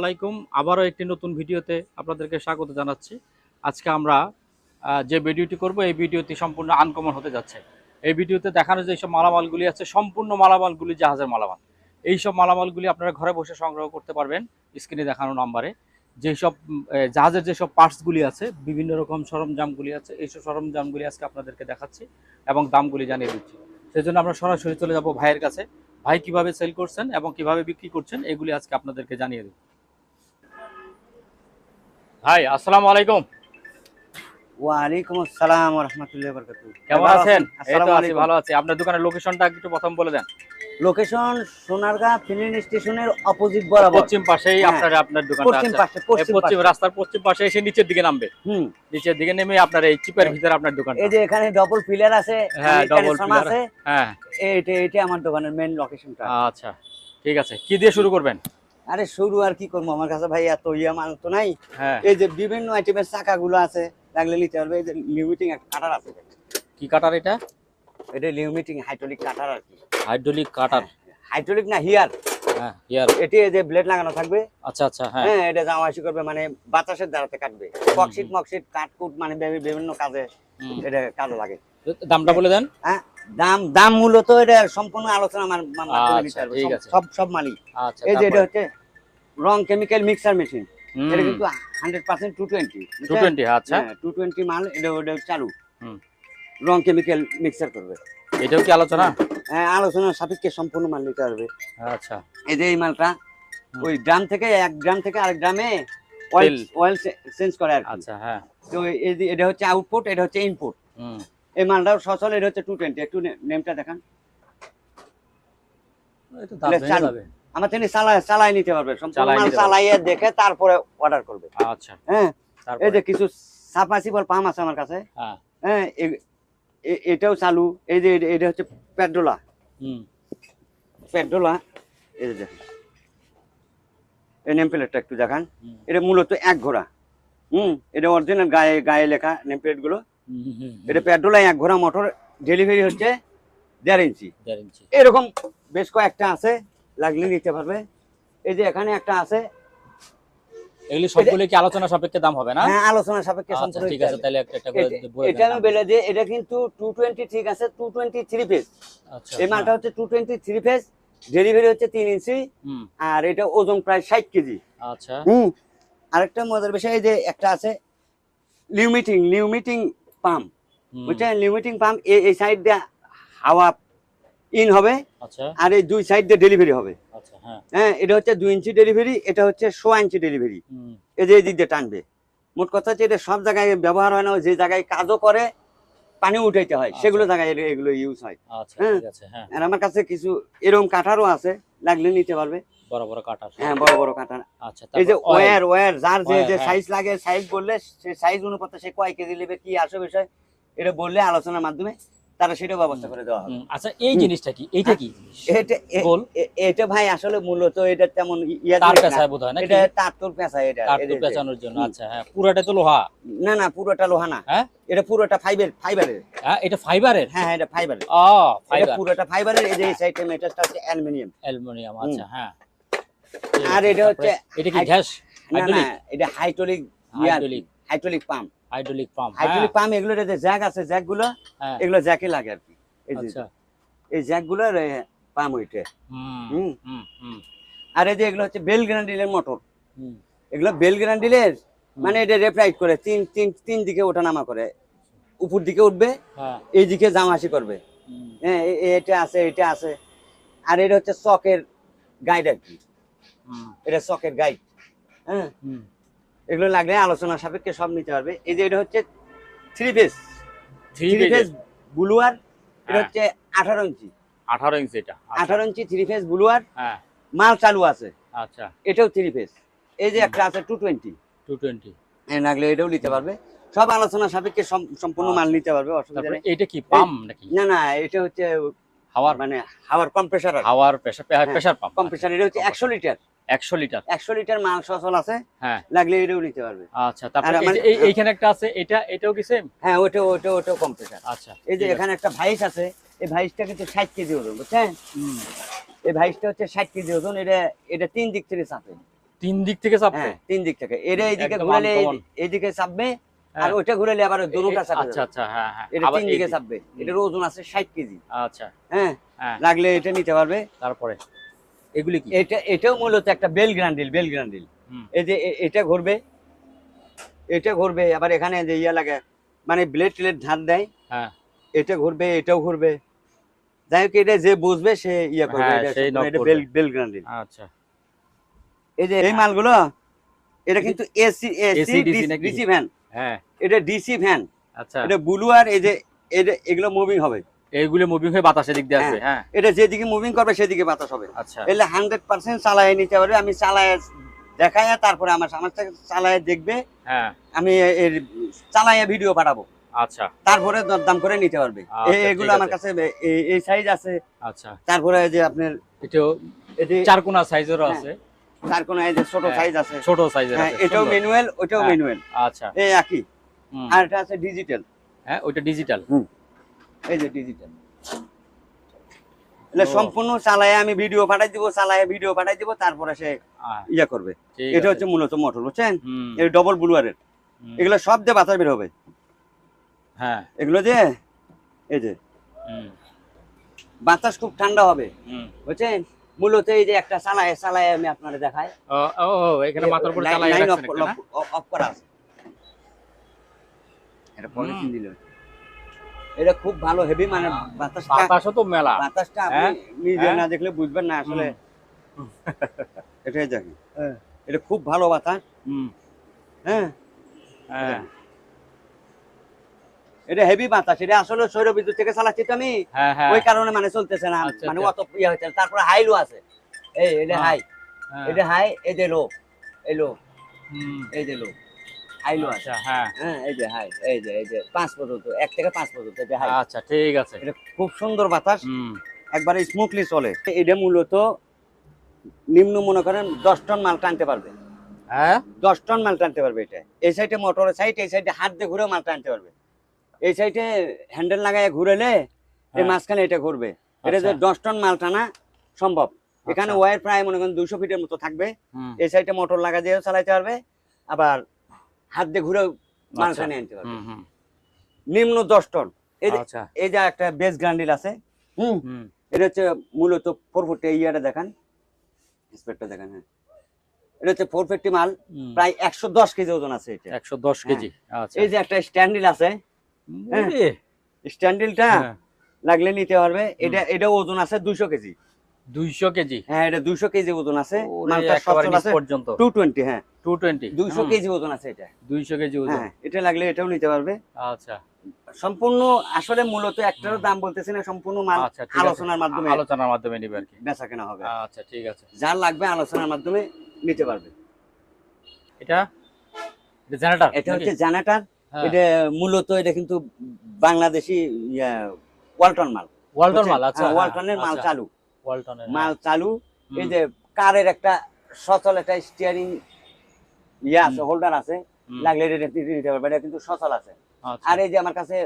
আলাইকুম। আবারও একটি নতুন ভিডিওতে আপনাদেরকে স্বাগত জানাচ্ছি। আজকে আমরা যে ভিডিওটি করব এই ভিডিওটি সম্পূর্ণ আনকমন হতে যাচ্ছে। এই ভিডিওতে দেখানো যে সব মালামালগুলি আছে সম্পূর্ণ মালামালগুলি জাহাজের মালামাল। এই সব মালামালগুলি আপনারা ঘরে বসে সংগ্রহ করতে পারবেন স্ক্রিনে দেখানো নাম্বারে। যেসব জাহাজের যেসব পার্টসগুলি আছে, বিভিন্ন রকম সরঞ্জামগুলি আছে, এইসব সরঞ্জামগুলি আজকে আপনাদেরকে দেখাচ্ছি এবং দামগুলি জানিয়ে দিচ্ছি। সেজন্য আমরা সরাসরি চলে যাব ভাইয়ের কাছে। ভাই কিভাবে সেল করছেন এবং কিভাবে বিক্রি করছেন এগুলি আজকে আপনাদেরকে জানিয়ে দেব। ভাই আসসালামু আলাইকুম। ওয়ালাইকুম আসসালাম ওয়া রাহমাতুল্লাহি ওয়া বারাকাতুহু। কেমন আছেন? এই তো আসসালামু আছি, আলাইকুম। ভালো আছি। আপনার দোকানের লোকেশনটা একটু প্রথম বলে দেন। লোকেশন সোনারগাঁ ফিলিং স্টেশনের অপোজিট বরাবর পশ্চিম পাশেই হ্যাঁ, আপনার দোকানটা পশ্চিম আছে। পাশে পশ্চিম রাস্তার পশ্চিম পাশে এসে নিচের দিকে নামবে। নিচের দিকে নেমে আপনার এই চিপের ভিতরে আপনার দোকানটা। এই যে এখানে ডবল পিলার আছে, হ্যাঁ, ডবল পিলার আছে। হ্যাঁ, এইটা আমার দোকানের মেইন লোকেশনটা। আচ্ছা ঠিক আছে। কি দিয়ে শুরু করবেন? আরে শুরু আর কি করবো, আমার কাছে ভাই এত মাল তো নাই। হ্যাঁ, এই যে বিভিন্ন আইটেমের চাকাগুলো আছে, লাগলে নিতে পারবে। এই যে লিমিটিং একটা কাটার আছে। কি কাটার এটা? এটা লিমিটিং হাইড্রোলিক কাটার আর কি। হাইড্রোলিক কাটার? হাইড্রোলিক না, হিয়ার। হ্যাঁ, হিয়ার। এটি এই যে ব্লেড লাগানো থাকবে। আচ্ছা আচ্ছা। হ্যাঁ, হ্যাঁ, এটা জামাশি করবে, মানে বাতাসের দ্বারাতে কাটবে। বক্সিট মক্সিট কাটকুট মানে বিভিন্ন কাজে এটা কাজে লাগে। দামটা বলে দেন। হ্যাঁ, দাম মূলত এটা সম্পূর্ণ আলোচনা আমার মাধ্যমে দিতে পারবে। ঠিক আছে। সব মালিক। আচ্ছা, এই যে এটা হচ্ছে রং কেমিক্যাল মিক্সার মেশিন। এটা কিন্তু 100% 220। 220। আচ্ছা, 220 মাল। এটা চালু রং কেমিক্যাল মিক্সার করবে। এটাও কি আলোচনা? হ্যাঁ, আলোচনার সাপেক্ষে সম্পূর্ণ মাল নিতে পারবে। আচ্ছা, এই যে এই মালটা ওই ড্রাম থেকে এক ড্রাম থেকে আরেক ড্রামে অয়েল চেঞ্জ করে আর কি। আচ্ছা, হ্যাঁ। তো এটা হচ্ছে আউটপুট, এটা হচ্ছে ইনপুট। এই মালটাও সচল, এটা হচ্ছে 220। একটু নেমটা দেখান। এটা দাম বেড়ে যাবে। আমার তিনি চালাই নিতে পারবে, সম্পূর্ণ মাল চালাইয়ে দেখে তারপরে অর্ডার করবে। আচ্ছা, হ্যাঁ, এই যে কিছু সাবমার্সিবল পাম্প আছে আমার কাছে। হ্যাঁ, এটাও চালু। এই যে এটা হচ্ছে পেট্রোলা। পেট্রোলা। এই যে দেখেন, এই নেম প্লেটটা একটু দেখান। এটা মূলত এক ঘোড়া। এটা অরিজিনাল গায়ে লেখা নেম প্লেট গুলো। এটা পেট্রোলা এক ঘোড়া মোটর। ডেলিভারি হচ্ছে 1.5 ইঞ্চি। এরকম বেশ কয়েকটা আছে, লাগলে নিতে পারবে। এই যে এখানে একটা আছে। এগুলি সবগুলো কি আলোচনা সাপেক্ষে দাম হবে না? হ্যাঁ, আলোচনা সাপেক্ষে সম্পূর্ণ। ঠিক আছে, তাহলে একটা করে বলে দেন। এটা আমি বলে যে এটা কিন্তু 220 ঠিক আছে, 223 পেজ। আচ্ছা, এই মালটা হচ্ছে 223 পেজ। ডেলিভারি হচ্ছে 3 ইঞ্চি। আর এটা ওজন প্রায় 60 কেজি। আচ্ছা। আরেকটা মজার বিষয়, এই যে একটা আছে লিমিটিং পাম্প। বুঝছেন? লিমিটিং পাম্প এই সাইড দিয়ে হাওয়া ইন হবে। আচ্ছা। আর এই দুই সাইড দিয়ে ডেলিভারি হবে। আচ্ছা, হ্যাঁ। হ্যাঁ, এটা হচ্ছে 2 ইঞ্চি ডেলিভারি, এটা হচ্ছে 1.5 ইঞ্চি ডেলিভারি। এই যে এই দিক দিয়ে টানবে। মোট কথা হচ্ছে এটা সব জায়গায় ব্যবহার হয় না, যে জায়গায় কাজও করে পানি উঠাইতে হয় সেগুলো জায়গায় এগুলো ইউজ হয়। আচ্ছা, ঠিক আছে। হ্যাঁ, আর আমার কাছে কিছু এরকম কাটারও আছে, লাগলে নিতে পারবে। বড় বড় কাটার? হ্যাঁ, বড় কাটার। আচ্ছা। এই যে ওয়্যার যার যে সাইজ লাগে, সাইজ বললে সেই সাইজ অনুপাতে সে কয় কেজি নেবে কি আসে বিষয় এটা বললে আলোচনার মাধ্যমে তারা সেটা ব্যবস্থা করে দেওয়া হবে। আচ্ছা, এই জিনিসটা কি? এইটা কি? এটা ভাই আসলে মূলত এটা তেমন তার পেঁচায় বোধ হয় না? এটা তার পেঁচায়, এটা তার পেঁচানোর জন্য। আচ্ছা, হ্যাঁ। পুরোটা তো লোহা? না, পুরোটা লোহা না। হ্যাঁ, এটা পুরোটা ফাইবারের। হ্যাঁ, এটা ফাইবারের? হ্যাঁ, এটা ফাইবারের। ফাইবার, পুরোটা ফাইবারের। এই যে এই সাইডে মেটালটা হচ্ছে অ্যালুমিনিয়াম। আচ্ছা, হ্যাঁ। আর এটা হচ্ছে এটা কি গ্যাস? না, এটা হাইড্রোলিক পাম্প। Hydraulic pump. এগুলোর যে জ্যাক আছে, জ্যাক গুলো এগুলো জ্যাকে লাগে আর কি। আচ্ছা, এই জ্যাক গুলোর পাম্প ওইটা। আর এই যে এগুলো হচ্ছে বেল গ্রান্ডিলের মোটর। এগুলো বেল গ্রান্ডিলের, মানে এটা রেফ্রাইট করে তিন দিকে ওঠানামা করে। উপর দিকে উঠবে, এই দিকে জামাশি করবে। হ্যাঁ, এটা আছে। আর এটা হচ্ছে চকের গাইড আর কি। এটা চকের গাইড। হ্যাঁ, এগুলো লাগলে আলোচনা সাপেক্ষে সব নিতে পারবে। এই যে এটা হচ্ছে 3 ফেজ বুলুয়ার। এটা হচ্ছে 18 ইঞ্চি। 18 ইঞ্চি এটা? 18 ইঞ্চি 3 ফেজ বুলুয়ার। হ্যাঁ, মাল চালু আছে। আচ্ছা, এটাও 3 ফেজ। এই যে একটা আছে 220। লাগলে এটাও নিতে পারবে। সব আলোচনা সাপেক্ষে সম্পূর্ণ মাল নিতে পারবে, অসুবিধা নেই। এটা কি পাম্প নাকি? না, এটা হচ্ছে হাওয়ার, মানে হাওয়ার কম্প্রেসার। Pressure pump. কম্প্রেসার। এটা হচ্ছে 100 লিটার। 100 লিটার মাল সচল আছে। হ্যাঁ, লাগলে এটাও নিতে পারবে। আচ্ছা, তারপর এইখানে একটা আছে, এটাও কি সেম? হ্যাঁ, ওটাও কম্প্রেসার। আচ্ছা, এই যে এখানে একটা ভাইস আছে, এই ভাইসটা কিন্তু 60 কেজি ওজন, বুঝছেন? এই ভাইসটা হচ্ছে 60 কেজি ওজন। এটা 3 দিক থেকে চাপে। তিন দিক থেকে চাপবে? হ্যাঁ, তিন দিক থেকে। এটা এইদিকে একদম ঘুরালে uncommon। এইদিকে চাপবে, আর হ্যাঁ। ওইটা ঘুরালে আবার দুটোটা চাপবে। আচ্ছা আচ্ছা, হ্যাঁ হ্যাঁ, এটা আবার তিন এই দিকে দিক। চাপবে। এটার ওজন আছে 60 কেজি। আচ্ছা, হ্যাঁ, হ্যাঁ। লাগলে এটা নিতে পারবে। তারপরে এগুলি কি? এটাও মূলত একটা বেল গ্রান্ডিল, বেল গ্রান্ডিল। হুম। এই যে এটা ঘুরবে, এটা ঘুরবে, আবার এখানে যে ইয়া লাগে মানে ব্লেড টেলের ধার দেয়, হ্যাঁ এটা ঘুরবে, এটাও ঘুরবে। যাই হোক, এটা যে বুঝবে সে ইয়া করবে। হ্যাঁ, এটা সেই সম্পূর্ণ নক এটা করবে। বেল গ্রান্ডিল। আচ্ছা, এই যে এই মালগুলো, এটা কিন্তু এসি AC DC নাকি? DC van. হ্যাঁ এটা ডিসি ভ্যান। আচ্ছা। এটা ব্লু, আর এই যে এগুলো মুভিং হবে। এইগুলো মুভিং হয়ে বাতাসের দিক দিয়ে আসবে। হ্যাঁ এটা যেদিকে মুভিং করবে সেদিকে বাতাস হবে। আচ্ছা, এলে 100% চালায় নিতে পারবে। আমি চালায় দেখায়, তারপরে আমার থেকে চালায় দেখবে, হ্যাঁ আমি এর চালায় ভিডিও পাঠাবো, আচ্ছা তারপরে দরদাম করে নিতে পারবে। আচ্ছা, এগুলো ঠিক আমার আছে। কাছে এই সাইজ আছে। আচ্ছা, তারপরে যে আপনার এটাও এই যে চারকোনা সাইজেরও হ্যাঁ, আছে, চার কোনা, এই যে ছোট হ্যাঁ, সাইজ আছে। ছোট সাইজের হ্যাঁ, আছে, এটাও সুন্দর। ম্যানুয়াল, ওটাও হ্যাঁ। ম্যানুয়াল। আচ্ছা, এই একই। হুম, আর এটা আছে ডিজিটাল। হ্যাঁ ওইটা ডিজিটাল। এই যে ডিজিটাল। એટલે ও। সম্পূর্ণ চালায় আমি ভিডিও পাঠাই দিব, তারপরে সে ইয়া করবে। ঠিক এটা আছে। হচ্ছে মূলত মোটর, বুঝছেন? হুম, এই ডবল ব্লুয়ারের। হুম, এগুলো সব দিয়ে বাতাস বের হবে। হ্যাঁ, এগুলো যে এই যে হুম, বাতাস খুব ঠান্ডা হবে, হুম। বুঝছেন? মূলত এই যে একটা চালায় আমি আপনাদের দেখাই। ও ও ও, এখানে মাথার উপর চালায় লাইন রাখছেন একটা, না? অফ করা আছে। এটা হুম। পলিথিন দিল। এটা খুব ভালো হেভি, মানে বাতাসটা বাতাসও তো মেলা। আপনি হ্যাঁ? নিজে হ্যাঁ? না দেখলে বুঝবেন না আসলে। হুম। এটাই দেখেন, এটা খুব ভালো বাতাস। হুম, হ্যাঁ, হ্যাঁ, এটা হেভি বাতাস। এটা আসলে সৌর বিদ্যুৎ থেকে চালাচ্ছি তো আমি, হ্যাঁ, হ্যাঁ, ওই কারণে মানে চলতেছে না, আচ্ছা, মানে আচ্ছা। অত ইয়ে হচ্ছে না। তারপরে হাইলো আছে, এটা হ্যাঁ, হাই, হ্যাঁ, এটা হাই, এই যে লো, এই লো, হুম, এই যে লো, হাইলো আছে। আচ্ছা, হ্যাঁ, হ্যাঁ, এই যে হাই, এই যে 5 পর্যন্ত, 1 থেকে 5 পর্যন্ত, এটা হাই। আচ্ছা, ঠিক আছে। এটা খুব সুন্দর বাতাস, হুম, একবারে স্মুথলি চলে। এটা মূলত নিম্ন মনে করেন 10 টন মাল টানতে পারবে। হ্যাঁ, 10 টন মাল টানতে পারবে এটা। এই সাইডে মোটরের সাইড, এই সাইডে হাত দিয়ে ঘুরে মাল টানতে পারবে। এই সাইডে হ্যান্ডেল লাগায় ঘুরেলে এই হ্যাঁ। মাঝখানে এটা ঘুরবে। এটা যে আচ্ছা। 10 টন মাল টানা সম্ভব। এখানে আচ্ছা। ওয়ার প্রায় মনে করেন 200 ফিটের মতো থাকবে। হুম, এই সাইডে মোটর লাগা দিয়েও চালাইতে পারবে, আবার হাত দিয়ে ঘুরে মাল আচ্ছা। টানে আনতে পারবে। হুম, হুম, নিম্ন 10 টন। আচ্ছা, এই যে একটা বেস গ্রান্ডিল আছে। হুম, এটা হচ্ছে মূলত 450 ইয়াটা দেখান, স্পেডটা দেখান। হ্যাঁ, এটা হচ্ছে 450 মাল, হুম, প্রায় 110 কেজি ওজন আছে এটা। 110 কেজি। আচ্ছা, এই যে একটা স্ট্যান্ডিল আছে, হ্যাঁ। ওরে, স্ট্যান্ডিলটা হ্যাঁ, লাগলে নিতে পারবে। এটা ওজন আছে 200 কেজি। 200 কেজি। হ্যাঁ, এটা 200 কেজি ওজন আছে। ওরে, মালটা একেবারে সচল নিচ আছে পর্যন্ত 220। হ্যাঁ, 220। 200 কেজি ওজন আছে এটা। 200 কেজি ওজন। হ্যাঁ, এটা লাগলে এটাও নিতে পারবে। আচ্ছা, সম্পূর্ণ আসলে মূলত একটারও দাম বলতেছি না, সম্পূর্ণ মাল আচ্ছা, ঠিক আছে। আলোচনার মাধ্যমে আলোচনার মাধ্যমে নিবে আর কি। বেচা কেনা হবে। আচ্ছা, ঠিক আছে। যার লাগবে আলোচনার মাধ্যমে নিতে পারবে। এটা জেনারেটর। এটা হচ্ছে জেনারেটর। হ্যাঁ। এটা মূলত এটা কিন্তু বাংলাদেশি ওয়ালটন মাল। ওয়ালটন মাল। আচ্ছা, হ্যাঁ, ওয়ালটনের মাল আচ্ছা। চালু, ওয়ালটনের মাল চালু। হুম। এই যে কারের একটা সচল একটা স্টিয়ারিং আছে, হোল্ডার আছে, হুম। লাগলে এটা নিতে পারবে। এটা কিন্তু সচল আছে। আচ্ছা। আর এই যে আমার কাছে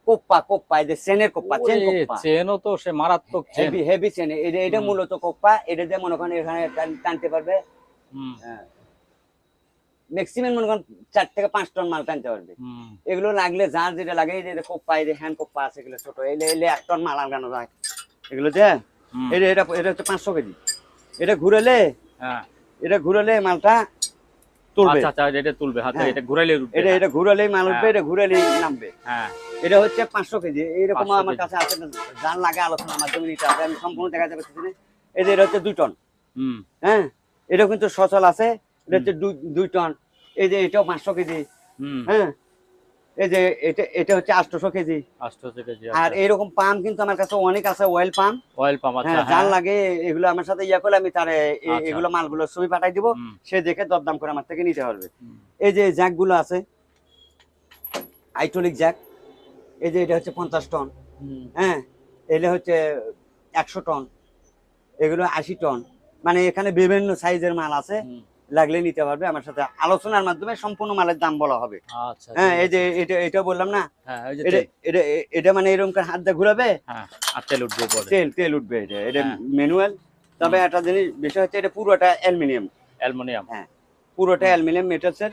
কোপ্পা, এই যে চেনের কোপ্পা, চেন ওরে, কোপ্পা, চেনও তো সে মারাত্মক চেন। Heavy chain. এটা হুম। মূলত কোপ্পা। এটা দিয়ে মনে করেন এখানে টানতে পারবে। হুম, ম্যাক্সিমাম মনে করেন 4 থেকে 5 টন মাল টানতে পারবে। হুম, এগুলো লাগলে যার যেটা লাগে, এই যে কোপ্পা, এই যে হ্যান্ড কোপ্পা আছে, এগুলো ছোট, এলে 1 টন মাল আনগানো যায় এগুলো যে। হুম। এটা হচ্ছে 500 কেজি। এটা ঘুরালে, হ্যাঁ। মালটা তুলবে। আচ্ছা, আচ্ছা, এটা তুলবে হাতে, হ্যাঁ। এটা ঘুরাইলে উঠবে। এটা ঘুরালেই মাল উঠবে, হ্যাঁ। এটা ঘুরালেই নামবে। হ্যাঁ, এটা হচ্ছে 500 কেজি। এইরকম 500 আমার কেজি। কাছে আছে, যার লাগে আলোচনার মাধ্যমে নিতে হবে। আমি সম্পূর্ণ দেখা যাবে সেদিনে। এই যে এটা হচ্ছে 2 টন। হুম, হ্যাঁ, এটা কিন্তু সচল আছে। এটা হচ্ছে 2 টন। এই যে এটাও 500 কেজি। হুম, হ্যাঁ, এই যে এটা হচ্ছে 800 কেজি। 800 কেজি। আর আচ্ছা। এরকম পাম্প কিন্তু আমার কাছে অনেক আছে, অয়েল পাম্প। Oil pump. আচ্ছা, হ্যাঁ, যার লাগে এগুলো আমার সাথে ইয়া করলে আমি তারে আচ্ছা। এগুলো মালগুলো ছবি পাঠাই দিব। হুম, সে দেখে দরদাম করে আমার থেকে নিতে পারবে। হুম, এই যে জ্যাক গুলো আছে, হাইড্রোলিক জ্যাক। এই যে এটা হচ্ছে 50 টন। হুম, হ্যাঁ, এলে হচ্ছে 100 টন, এগুলো 80 টন। মানে এখানে বিভিন্ন সাইজের মাল আছে, হুম। লাগলে নিতে পারবে। আমার সাথে আলোচনার মাধ্যমে সম্পূর্ণ মালের দাম বলা হবে। আচ্ছা, হ্যাঁ, ঠিক এই যে আছে। এটা বললাম না, হ্যাঁ, ওই যে এটা তেল। এটা মানে এরকম করে হাত দিয়ে ঘুরাবে, হ্যাঁ, আর তেল উঠবে পরে। তেল উঠবে। এটা হ্যাঁ। ম্যানুয়াল। তবে একটা জিনিস বিষয় হচ্ছে, এটা পুরোটা অ্যালুমিনিয়াম। অ্যালুমিনিয়াম। হ্যাঁ, পুরোটা অ্যালুমিনিয়াম মেটালসের।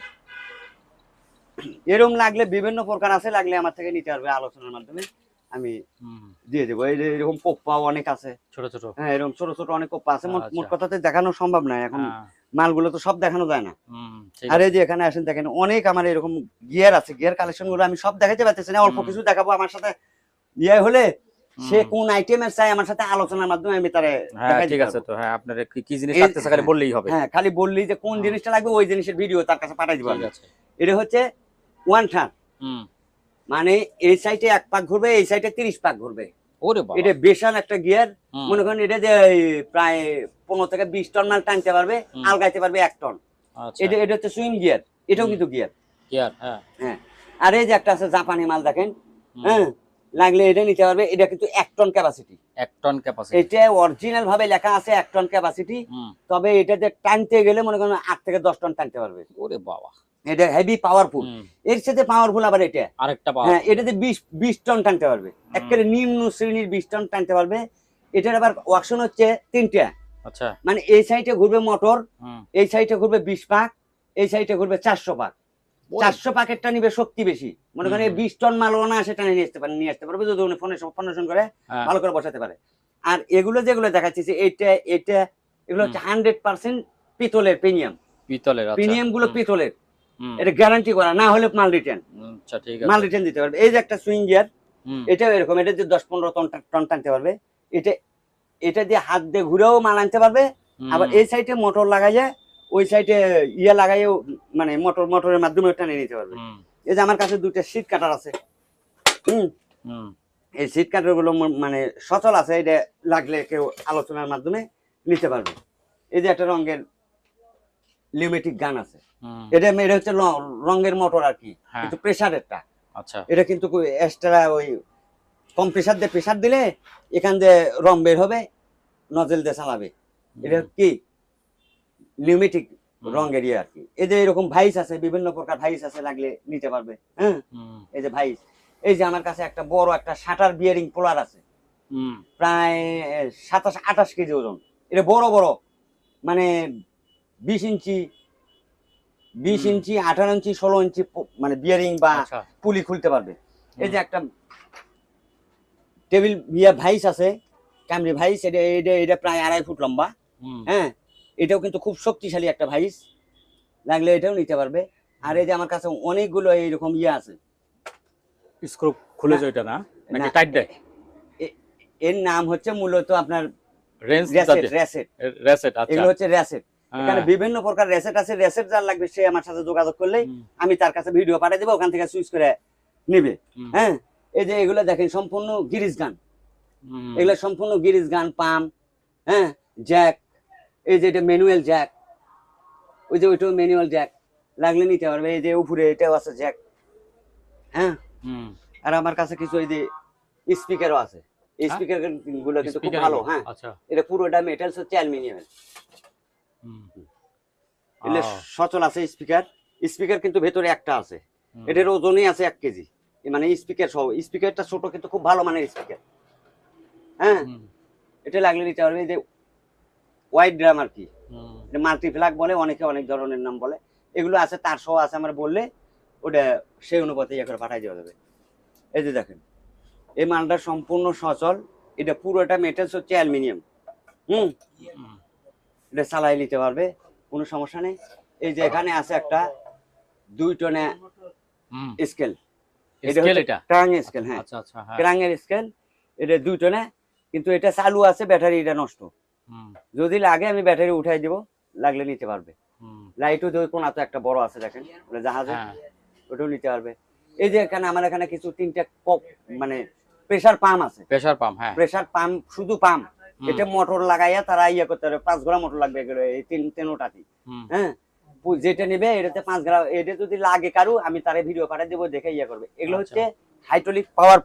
এরকম লাগলে বিভিন্ন প্রকার আছে, লাগলে আমার থেকে নিতে পারবে, আলোচনার মাধ্যমে আমি দিয়ে দেবো। এই যে এরকম কোপ্পা অনেক আছে, ছোট ছোট। হ্যাঁ এরকম ছোট ছোট অনেক কোপ্পা আছে। মোট আচ্ছা। কথাতে দেখানো সম্ভব নয় এখন, হ্যাঁ। মালগুলো তো সব দেখানো যায় না। ঠিক আর আছে। এই যে এখানে আসেন দেখেন, অনেক আমার এরকম গিয়ার আছে। গিয়ার কালেকশন গুলো আমি সব দেখাতে পারতেছি না, অল্প কিছু দেখাবো। আমার সাথে ইয়ে হলে সে কোন আইটেমের চাই, আমার সাথে আলোচনার মাধ্যমে আমি তারে হ্যাঁ দেখাই ঠিক দিতে আছে। পারবো। তো হ্যাঁ, আপনার কি জিনিস এই- লাগতেছে খালি বললেই হবে। হ্যাঁ, খালি বললি যে কোন জিনিসটা লাগবে, ওই জিনিসের ভিডিও তার কাছে পাঠাই দিবো ঠিক আমি। আছে। এটা হচ্ছে ওয়ান টার্ন, মানে এই সাইডে 1 পাক ঘুরবে, এই সাইডে 30 পাক ঘুরবে। ওরে বাবা। এটা বিশাল একটা গিয়ার। মনে করেন এটা যে এই প্রায় 15 থেকে 20 টন মাল টানতে পারবে, আলগাইতে পারবে 1 টন। আচ্ছা। এটা হচ্ছে সুইং গিয়ার, এটাও কিন্তু গিয়ার। গিয়ার, হ্যাঁ। হ্যাঁ, আর এই যে একটা আছে জাপানি মাল দেখেন, হ্যাঁ লাগলে এটা নিতে পারবে। এটা কিন্তু 1 টন ক্যাপাসিটি। 1 ton capacity. এটা অরিজিনাল ভাবে লেখা আছে 1 টন ক্যাপাসিটি। তবে এটাতে টানতে গেলে মনে করেন 8 থেকে 10 টন টানতে পারবে। ওরে বাবা, এটা হেভি পাওয়ারফুল। এর সাথে পাওয়ারফুল আবার এটা আরেকটা পাওয়ার। হ্যাঁ, এটাতে 20 টন টানতে পারবে, একেবারে নিম্ন শ্রেণীর 20 টন টানতে পারবে। এটার আবার ওয়াকশন হচ্ছে 3টা। আচ্ছা। মানে এই সাইডে ঘুরবে মোটর, এই সাইডে ঘুরবে 20 পাক, এই সাইডে ঘুরবে 400 পাক। 400 পাকেরটা নিবে শক্তি বেশি। মনে করেন 20 টন মাল না আসে টানে নিয়ে আসতে পারবে, যদি উনি ফোন করে ভালো করে বসাতে পারে। আর এগুলো যেগুলো দেখাচ্ছি, এটা এগুলো হচ্ছে 100% পিতলের প্রিমিয়াম। পিতলের। আচ্ছা। প্রিমিয়াম গুলো পিতলের, এটা গ্যারান্টি করা, না হলে মাল রিটার্ন। আচ্ছা ঠিক আছে। মাল রিটার্ন দিতে পারবে। এই যে একটা সুইং গিয়ার, এটাও এরকম, এটা যে 10-15 টন টানতে পারবে। এটা দিয়ে হাত দিয়ে ঘুরেও মাল আনতে পারবে। আবার এই সাইডে মোটর লাগাই যায়, ওই সাইডে ইয়ে লাগাইও, মানে মোটরের মাধ্যমে টানে নিতে পারবে। এই যে আমার কাছে 2টা সিট কাটার আছে। এই সিট কাটার গুলো মানে সচল আছে, এটা লাগলে কেউ আলোচনার মাধ্যমে নিতে পারবে। এই যে একটা রঙের লিউমেটিক গান আছে, এটা হচ্ছে রঙের মোটর আর কি, কিন্তু প্রেসারেরটা। আচ্ছা। এটা কিন্তু এক্সট্রা ওই কম প্রেসার দিয়ে প্রেসার দিলে এখান দিয়ে রং বের হবে, নজেল দিয়ে চালাবে। এটা কি লিউমেটিক রঙের ইয়ে আর কি। এই যে এরকম ভাইস আছে, বিভিন্ন প্রকার ভাইস আছে, লাগলে নিতে পারবে। হ্যাঁ, এই যে ভাইস। এই যে আমার কাছে একটা বড় একটা শাটার বিয়ারিং পোলার আছে, প্রায় 27-28 কেজি ওজন। এটা বড় বড়, মানে 20 ইঞ্চি, 18 ইঞ্চি, 16 ইঞ্চি মানে বিয়ারিং বা পুলি খুলতে পারবে। এই যে একটা টেবিল ভাইস আছে, ক্যামরি ভাইস। এটা প্রায় 2.5 ফুট লম্বা। হ্যাঁ, এটাও কিন্তু খুব শক্তিশালী একটা ভাইস, লাগলে এটাও নিতে পারবে। আর এই যে আমার কাছে অনেকগুলো এইরকম আছে, স্ক্রু খুলে যায়, এটা না নাকি টাইট দেয়? এর নাম হচ্ছে মূলত আপনার রেসেট। আচ্ছা। এগুলো হচ্ছে রেসেট। এখানে বিভিন্ন প্রকার রেসেট আছে। রেসেট যার লাগবে সে আমার সাথে যোগাযোগ করলে আমি তার কাছে ভিডিও পাঠিয়ে দেবো, ওখান থেকে সুইচ করে নিবে। হ্যাঁ, এই যে এগুলো দেখেন সম্পূর্ণ গিরিজ গান, এগুলো সম্পূর্ণ গিরিজ গান, পাম্প, হ্যাঁ জ্যাক। এই যে এটা ম্যানুয়াল জ্যাক, ওই যে ওইটাও ম্যানুয়াল জ্যাক, লাগলে নিতে পারবে। এই যে উপরে এটাও আছে জ্যাক। হ্যাঁ, আর আমার কাছে কিছু এই যে স্পিকারও আছে। এই স্পিকার গুলো কিন্তু খুব ভালো। হ্যাঁ, এটা পুরোটা মেটালস হচ্ছে অ্যালুমিনিয়ামের। এগুলো সচল আছে স্পিকার। স্পিকার কিন্তু ভেতরে একটা আছে, এটার ওজনই আছে 1 কেজি, মানে স্পিকার সহ। স্পিকারটা ছোট কিন্তু খুব ভালো মানের স্পিকার। হ্যাঁ, এটা লাগলে নিতে পারবে। এই যে ওয়াইড ড্রাম আর কি, এটা মাল্টিপ্লাগ বলে, অনেকে অনেক ধরনের নাম বলে। এগুলো আছে, তার সহ আছে। আমার বললে ওটা সেই অনুপাতে ইয়ে করে পাঠাই দেওয়া যাবে। এই যে দেখেন, এই মালটা সম্পূর্ণ সচল। এটা পুরোটা মেটালস হচ্ছে অ্যালুমিনিয়াম। এটা চালাই নিতে পারবে, কোনো সমস্যা নেই। এই যে এখানে আছে একটা 2 টনে স্কেল, এটা হচ্ছে ক্রাং স্কেল। হ্যাঁ, ক্রাঙের স্কেল। এটা 2 টনে, কিন্তু এটা চালু আছে, ব্যাটারি এটা নষ্ট। যদি লাগে আমি ব্যাটারি উঠাই দিব, লাগলে নিতে পারবে। লাইটও যদি কোন একটা বড় আছে দেখেন, জাহাজে, ওটাও নিতে পারবে। এই যে এখানে আমার এখানে কিছু 3টা মানে প্রেসার পাম্প আছে। প্রেসার পাম্প, হ্যাঁ, প্রেসার পাম্প, শুধু পাম্প। এটা মোটর লাগাইয়া তারা ইয়ে করতে পারবে। 5 ঘোড়া মোটর লাগবে এই 3টাতে। হ্যাঁ, যেটা নেবে এটাতে 5 ঘোড়া। এটা যদি লাগে কারু, আমি তারে ভিডিও পাঠিয়ে দেবো, দেখে ইয়ে করবে। এগুলো হচ্ছে hydraulic power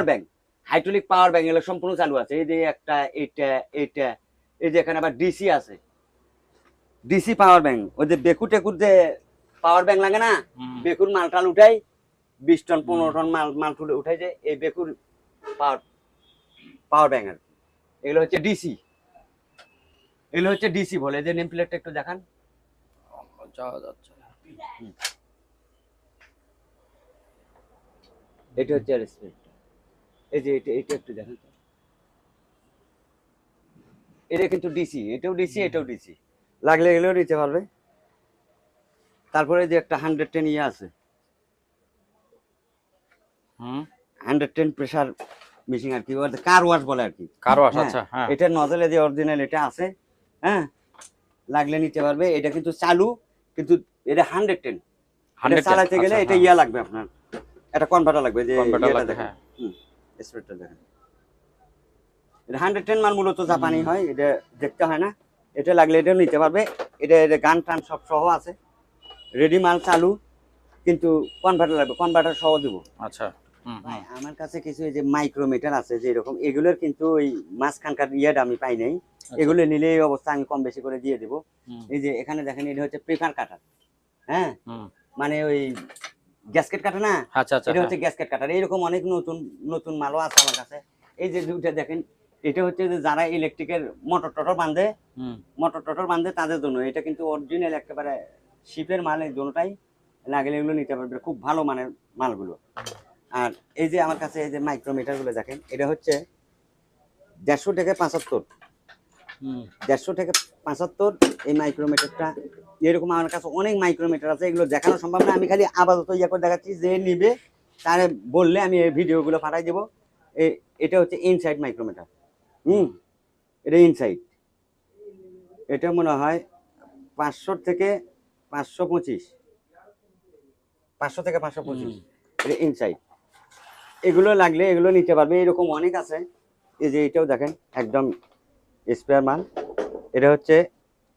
bank. Hydraulic power bank এগুলো সম্পূর্ণ চালু আছে। এই যে একটা, এটা, এই যে এখানে আবার ডিসি আছে, ডিসি পাওয়ার ব্যাংক। ওই যে বেকুর টেকুর যে পাওয়ার ব্যাংক লাগে না, বেকুর মালটাল উঠাই, 20 টন 15 টন মাল উঠাই যায়, এই বেকুর পাওয়ার ব্যাংক আর কি। এগুলো হচ্ছে ডিসি। এগুলো হচ্ছে ডিসি বলে, যে নেম প্লেটটা একটু দেখান। যাওয়া যাচ্ছে। এটা হচ্ছে আর স্পিড, এই যে এটা একটু দেখেন তো। এটা কিন্তু ডিসি, এটাও ডিসি, এটাও ডিসি, লাগলে এগুলোও নিতে পারবে। তারপরে যে একটা 110 ইয়ে আছে, 110 প্রেসার মেশিন আর কি, কার ওয়াশ বলে আর কি, কার ওয়াশ। হ্যাঁ, আচ্ছা, হ্যাঁ। এটা নজলে যে অরিজিনাল এটা আছে, হ্যাঁ, লাগলে নিতে পারবে। এটা কিন্তু চালু, কিন্তু এটা 110, এটা চালাতে গেলে এটা ইয়া লাগবে আপনার, একটা কনভার্টার লাগবে, যে ইয়েটা দেখেন, স্পিডটা দেখেন। এটা 110 মাল মূলত জাপানি হয়, এটা দেখতে হয় না। এটা লাগলে এটা নিতে পারবে। এটা গান টান সব সহ আছে, রেডি মাল চালু, কিন্তু কনভার্টার লাগবে, কনভার্টার সহ দিব। আচ্ছা। ভাই আমার কাছে কিছু এই যে মাইক্রোমিটার আছে, যে এরকম, এগুলোর কিন্তু ওই মাঝখানকার ইয়েটা আমি পাই নাই। এগুলো নিলে এই অবস্থা আমি কম বেশি করে দিয়ে দেবো। এই যে এখানে দেখেন, এটা হচ্ছে প্রেফার কাটার, হ্যাঁ, মানে ওই গ্যাসকেট কাটা না, এটা হচ্ছে গ্যাসকেট কাটার। এরকম অনেক নতুন নতুন মালও আছে আমার কাছে। এই যে দুইটা দেখেন, এটা হচ্ছে যে যারা ইলেকট্রিকের মোটর টটর বাঁধে তাদের জন্য। এটা কিন্তু অরিজিনাল একেবারে শিপের মাল, এই দুটোটাই লাগলে এগুলো নিতে পারবে, খুব ভালো মানের মালগুলো। আর এই যে আমার কাছে এই যে মাইক্রোমিটার গুলো দেখেন, এটা হচ্ছে 150 থেকে 75, 150 থেকে 75 এই মাইক্রোমিটারটা। এরকম আমার কাছে অনেক মাইক্রোমিটার আছে, এগুলো দেখানো সম্ভব না, আমি খালি আপাতত ইয়া করে দেখাচ্ছি। যে নিবে তারে বললে আমি এই ভিডিওগুলো পাঠাই দেবো। এটা হচ্ছে ইনসাইড মাইক্রোমিটার, এটা ইনসাইড। এটা মনে হয় 500 থেকে 525, 500 থেকে 525, এটা ইনসাইড। এগুলো লাগলে এগুলো নিতে পারবে, এরকম অনেক আছে। এই যে এটাও দেখেন, একদম স্পেয়ার মাল। এটা হচ্ছে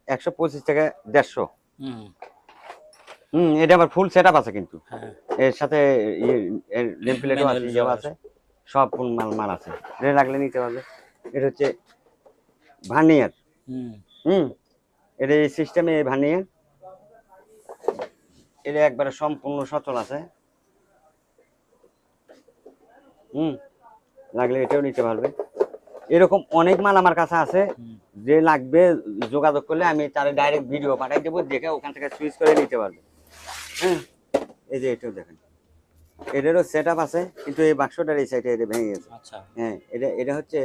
125 থেকে 150। এটা আবার ফুল সেট আপ আছে, কিন্তু এর সাথে নেম প্লেটও আছে, ইয়েও আছে, সব ফুল মাল আছে। এটা লাগলে নিতে পারবে। এটা হচ্ছে ভার্নিয়ার, এটা এই সিস্টেমে ভার্নিয়ার। এটা একবারে সম্পূর্ণ সচল আছে, লাগলে এটাও নিতে পারবে। এরকম অনেক মাল আমার কাছে আছে, যে লাগবে যোগাযোগ করলে আমি তার ডাইরেক্ট ভিডিও পাঠাই দেবো, দেখে ওখান থেকে সুইচ করে নিতে পারবে। হ্যাঁ, এই যে এটাও দেখেন, এটারও সেট আপ আছে, কিন্তু এই বাক্সটার এই সাইডে এটা ভেঙে গেছে। হ্যাঁ, এটা হচ্ছে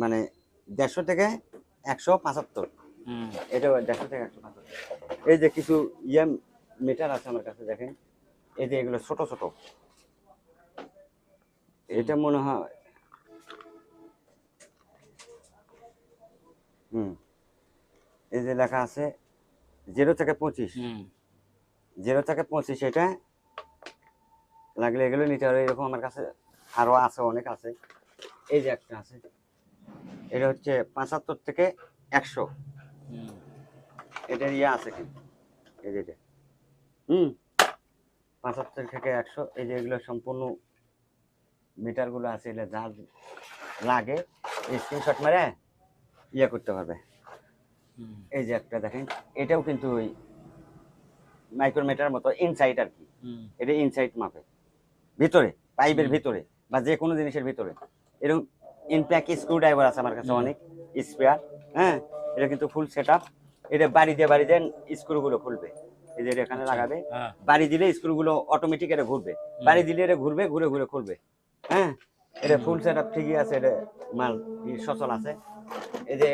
মানে 150 থেকে 175, এটাও 150 থেকে 175। এই যে কিছু ইয়ে মিটার আছে আমার কাছে দেখেন, এই যে এগুলো ছোট ছোট, এটা মনে হয় এই যে লেখা আছে 0 থেকে 25, 0 থেকে 25, এটা লাগলে এগুলো নিতে হবে। এরকম আমার কাছে আরো আছে, অনেক আছে। এই যে একটা আছে, এটা হচ্ছে 75 থেকে 100, এটার ইয়ে আছে কিন্তু, এই যে এটা 75 থেকে 100। এই যে এগুলো সম্পূর্ণ মিটার গুলো আছে, এটা যা লাগে স্ক্রিনশট মেরে ইয়ে করতে পারবে। এই যে একটা দেখেন, এটাও কিন্তু ওই মাইক্রোমিটার মতো ইনসাইড আর কি, এটা ইনসাইড মাপে, ভিতরে পাইপের ভিতরে বা যে কোনো জিনিসের ভিতরে। এরকম ইনপ্যাক স্ক্রু ড্রাইভার আছে আমার কাছে অনেক, স্পেয়ার। হ্যাঁ, এটা কিন্তু ফুল সেট আপ। এটা বাড়ি দিয়ে স্ক্রু গুলো খুলবে, এই যে এখানে লাগাবে, বাড়ি দিলে স্ক্রু গুলো অটোমেটিক এটা ঘুরবে, বাড়ি দিলে এটা ঘুরবে, ঘুরে ঘুরে খুলবে। হ্যাঁ, এটা ফুল সেট আপ, ঠিকই আছে, এটা মাল সচল আছে। এই যে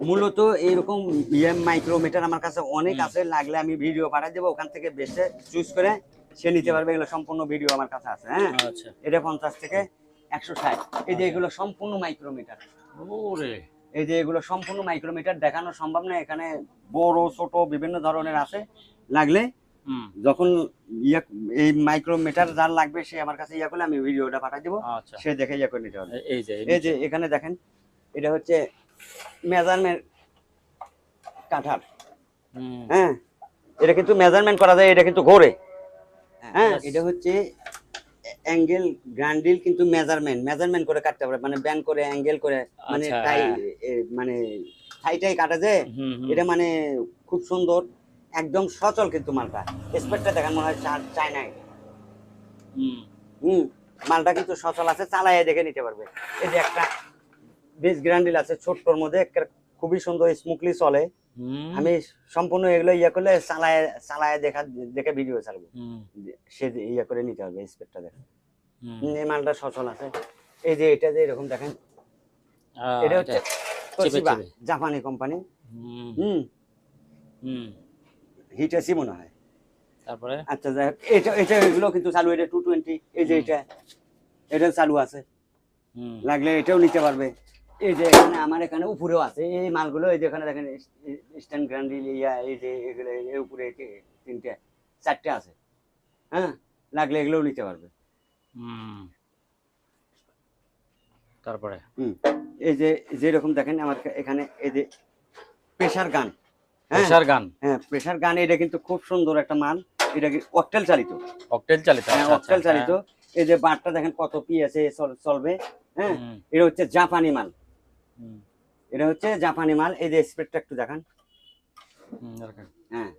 মূলত এইরকম মাইক্রোমিটার আমার কাছে অনেক আছে, লাগলে আমি ভিডিও পাঠাই দেবো, ওখান থেকে বেশি চুজ করে সে নিতে পারবে। এগুলো সম্পূর্ণ ভিডিও আমার কাছে আছে। হ্যাঁ, এটা 50 থেকে 160। এই যে এগুলো সম্পূর্ণ মাইক্রোমিটার, এই যে এগুলো সম্পূর্ণ মাইক্রোমিটার, দেখানো সম্ভব না, এখানে বড় ছোট বিভিন্ন ধরনের আছে। লাগলে যখন এই মাইক্রোমিটার যার লাগবে সে আমার কাছে ইয়া করলে আমি ভিডিওটা পাঠাই দেবো, সে দেখে ইয়া করে নিতে পারবে। এই যে এখানে দেখেন, এটা হচ্ছে মেজারমেন্ট কাঠার। হ্যাঁ, এটা কিন্তু মেজারমেন্ট করা যায়, এটা কিন্তু ঘোরে। হ্যাঁ, এটা হচ্ছে অ্যাঙ্গেল গ্রান্ডিল, কিন্তু মেজারমেন্ট করে কাটতে পারে, মানে ব্যান্ড করে অ্যাঙ্গেল করে, মানে মানে ঠাই কাটা যায়। এটা মানে খুব সুন্দর, একদম সচল, কিন্তু মালটা স্পেডটা দেখেন মনে হয় চায়না। মালটা কিন্তু সচল আছে, চালায় দেখে নিতে পারবে। এই যে একটা বেশ গ্র্যান্ডিল আছে ছোট্টর মধ্যে, খুবই সুন্দর স্মুথলি চলে। আমি সম্পূর্ণ এগুলো ইয়ে করলে চালায় চালায় দেখে ভিডিও ছাড়বো, সে ইয়ে করে নিতে হবে স্পেডটা দেখেন। এই মালটা সচল আছে। এই যে এটা যে এরকম দেখেন, এটা হচ্ছে তোশিবা, জাপানি কোম্পানি। হিটাচি মনে হয়। তারপরে আচ্ছা যাই হোক, এটা এটা এগুলো কিন্তু চালু, এটা 220। এই যে এটা চালু আছে, লাগলে এটাও নিতে পারবে। এই যে এখানে আমার এখানে উপরেও আছে এই মালগুলো, এই যে এখানে দেখেন স্ট্যান্ড গ্র্যান্ডিল ইয়া, এই যে এগুলো এই উপরে 3টে 4টে আছে। হ্যাঁ, লাগলে এগুলোও নিতে পারবে। তারপরে এই যে যেরকম দেখেন আমার এখানে এই যে প্রেসার গান। প্রেসার গান, হ্যাঁ প্রেসার গান, এটা কিন্তু খুব সুন্দর একটা মাল। এটা কি অকটেল চালিত? অকটেল চালিত, হ্যাঁ অকটেল চালিত। এই যে বারটা দেখেন কত পি আছে, চলবে। হ্যাঁ, এটা হচ্ছে জাপানি মাল, এটা হচ্ছে জাপানি মাল। এই যে স্প্রেডটা একটু দেখান। হ্যাঁ,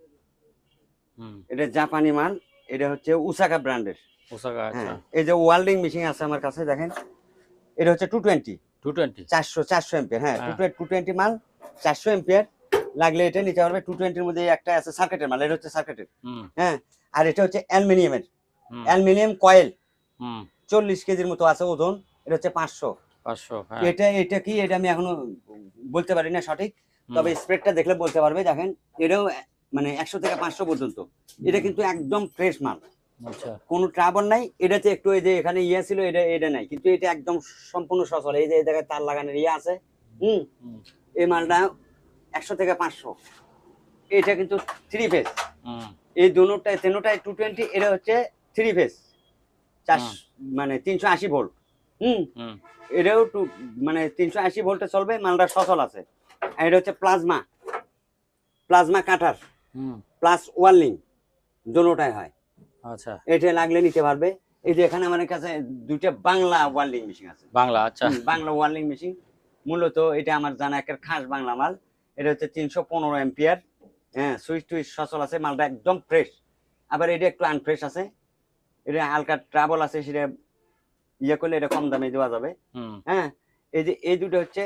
এটা জাপানি মাল, এটা হচ্ছে উসাকা ব্র্যান্ডের। ওসাকা। হ্যাঁ, এই যে ওয়েল্ডিং মেশিন আছে আমার কাছে দেখেন, এটা হচ্ছে 220 400 এম্পিয়ার। হ্যাঁ, 220 মাল, 400 এম্পিয়ার। লাগলে এটা নিতে পারবে। 220 এর মধ্যে একটা আছে সার্কিটের মাল, এটা হচ্ছে সার্কিটের। হ্যাঁ, আর এটা হচ্ছে অ্যালুমিনিয়ামের, অ্যালুমিনিয়াম কয়েল, 40 কেজির মতো আছে ওজন। এটা হচ্ছে 500। এটা কি, এটা আমি এখনো বলতে পারি না সঠিক, তবে স্প্রেডটা দেখলে বলতে পারবে। দেখেন এটাও মানে 100 থেকে 500 পর্যন্ত। এটা কিন্তু একদম ফ্রেশ মাল, কোনো ট্রাবল নাই। এটাতে একটু এই যে এখানে ইয়ে ছিল, এটা নাই, কিন্তু এটা একদম সম্পূর্ণ সচল। এই যে এই জায়গায় তার লাগানোর ইয়ে আছে। এই মালটা 100 থেকে 500। এটা কিন্তু 3 ফেজ। এই দুটোটাই 220। এটা হচ্ছে 3 ফেজ, মানে 380 ভোল্ট। এটাও মানে 380 ভোল্টে চলবে, মালটা সচল আছে। আর এটা হচ্ছে প্লাজমা কাটার প্লাস ওয়ার্লিং, দুটোটাই হয়। আচ্ছা, এটা লাগলে নিতে পারবে। এই যে এখানে আমার কাছে 2টা বাংলা ওয়ার্লিং মেশিন আছে। বাংলা? আচ্ছা, বাংলা ওয়ার্লিং মেশিন। মূলত এটা আমার জানা একটা খাস বাংলা মাল। এটা হচ্ছে 315 এম্পিয়ার। হ্যাঁ, সুইচ টুইচ সচল আছে, মালটা একদম ফ্রেশ। আবার এটা একটু আনফ্রেশ আছে, এটা হালকা ট্রাবল আছে, সেটা ইয়ে করলে এটা কম দামে দেওয়া যাবে। হ্যাঁ, এই যে এই দুটো হচ্ছে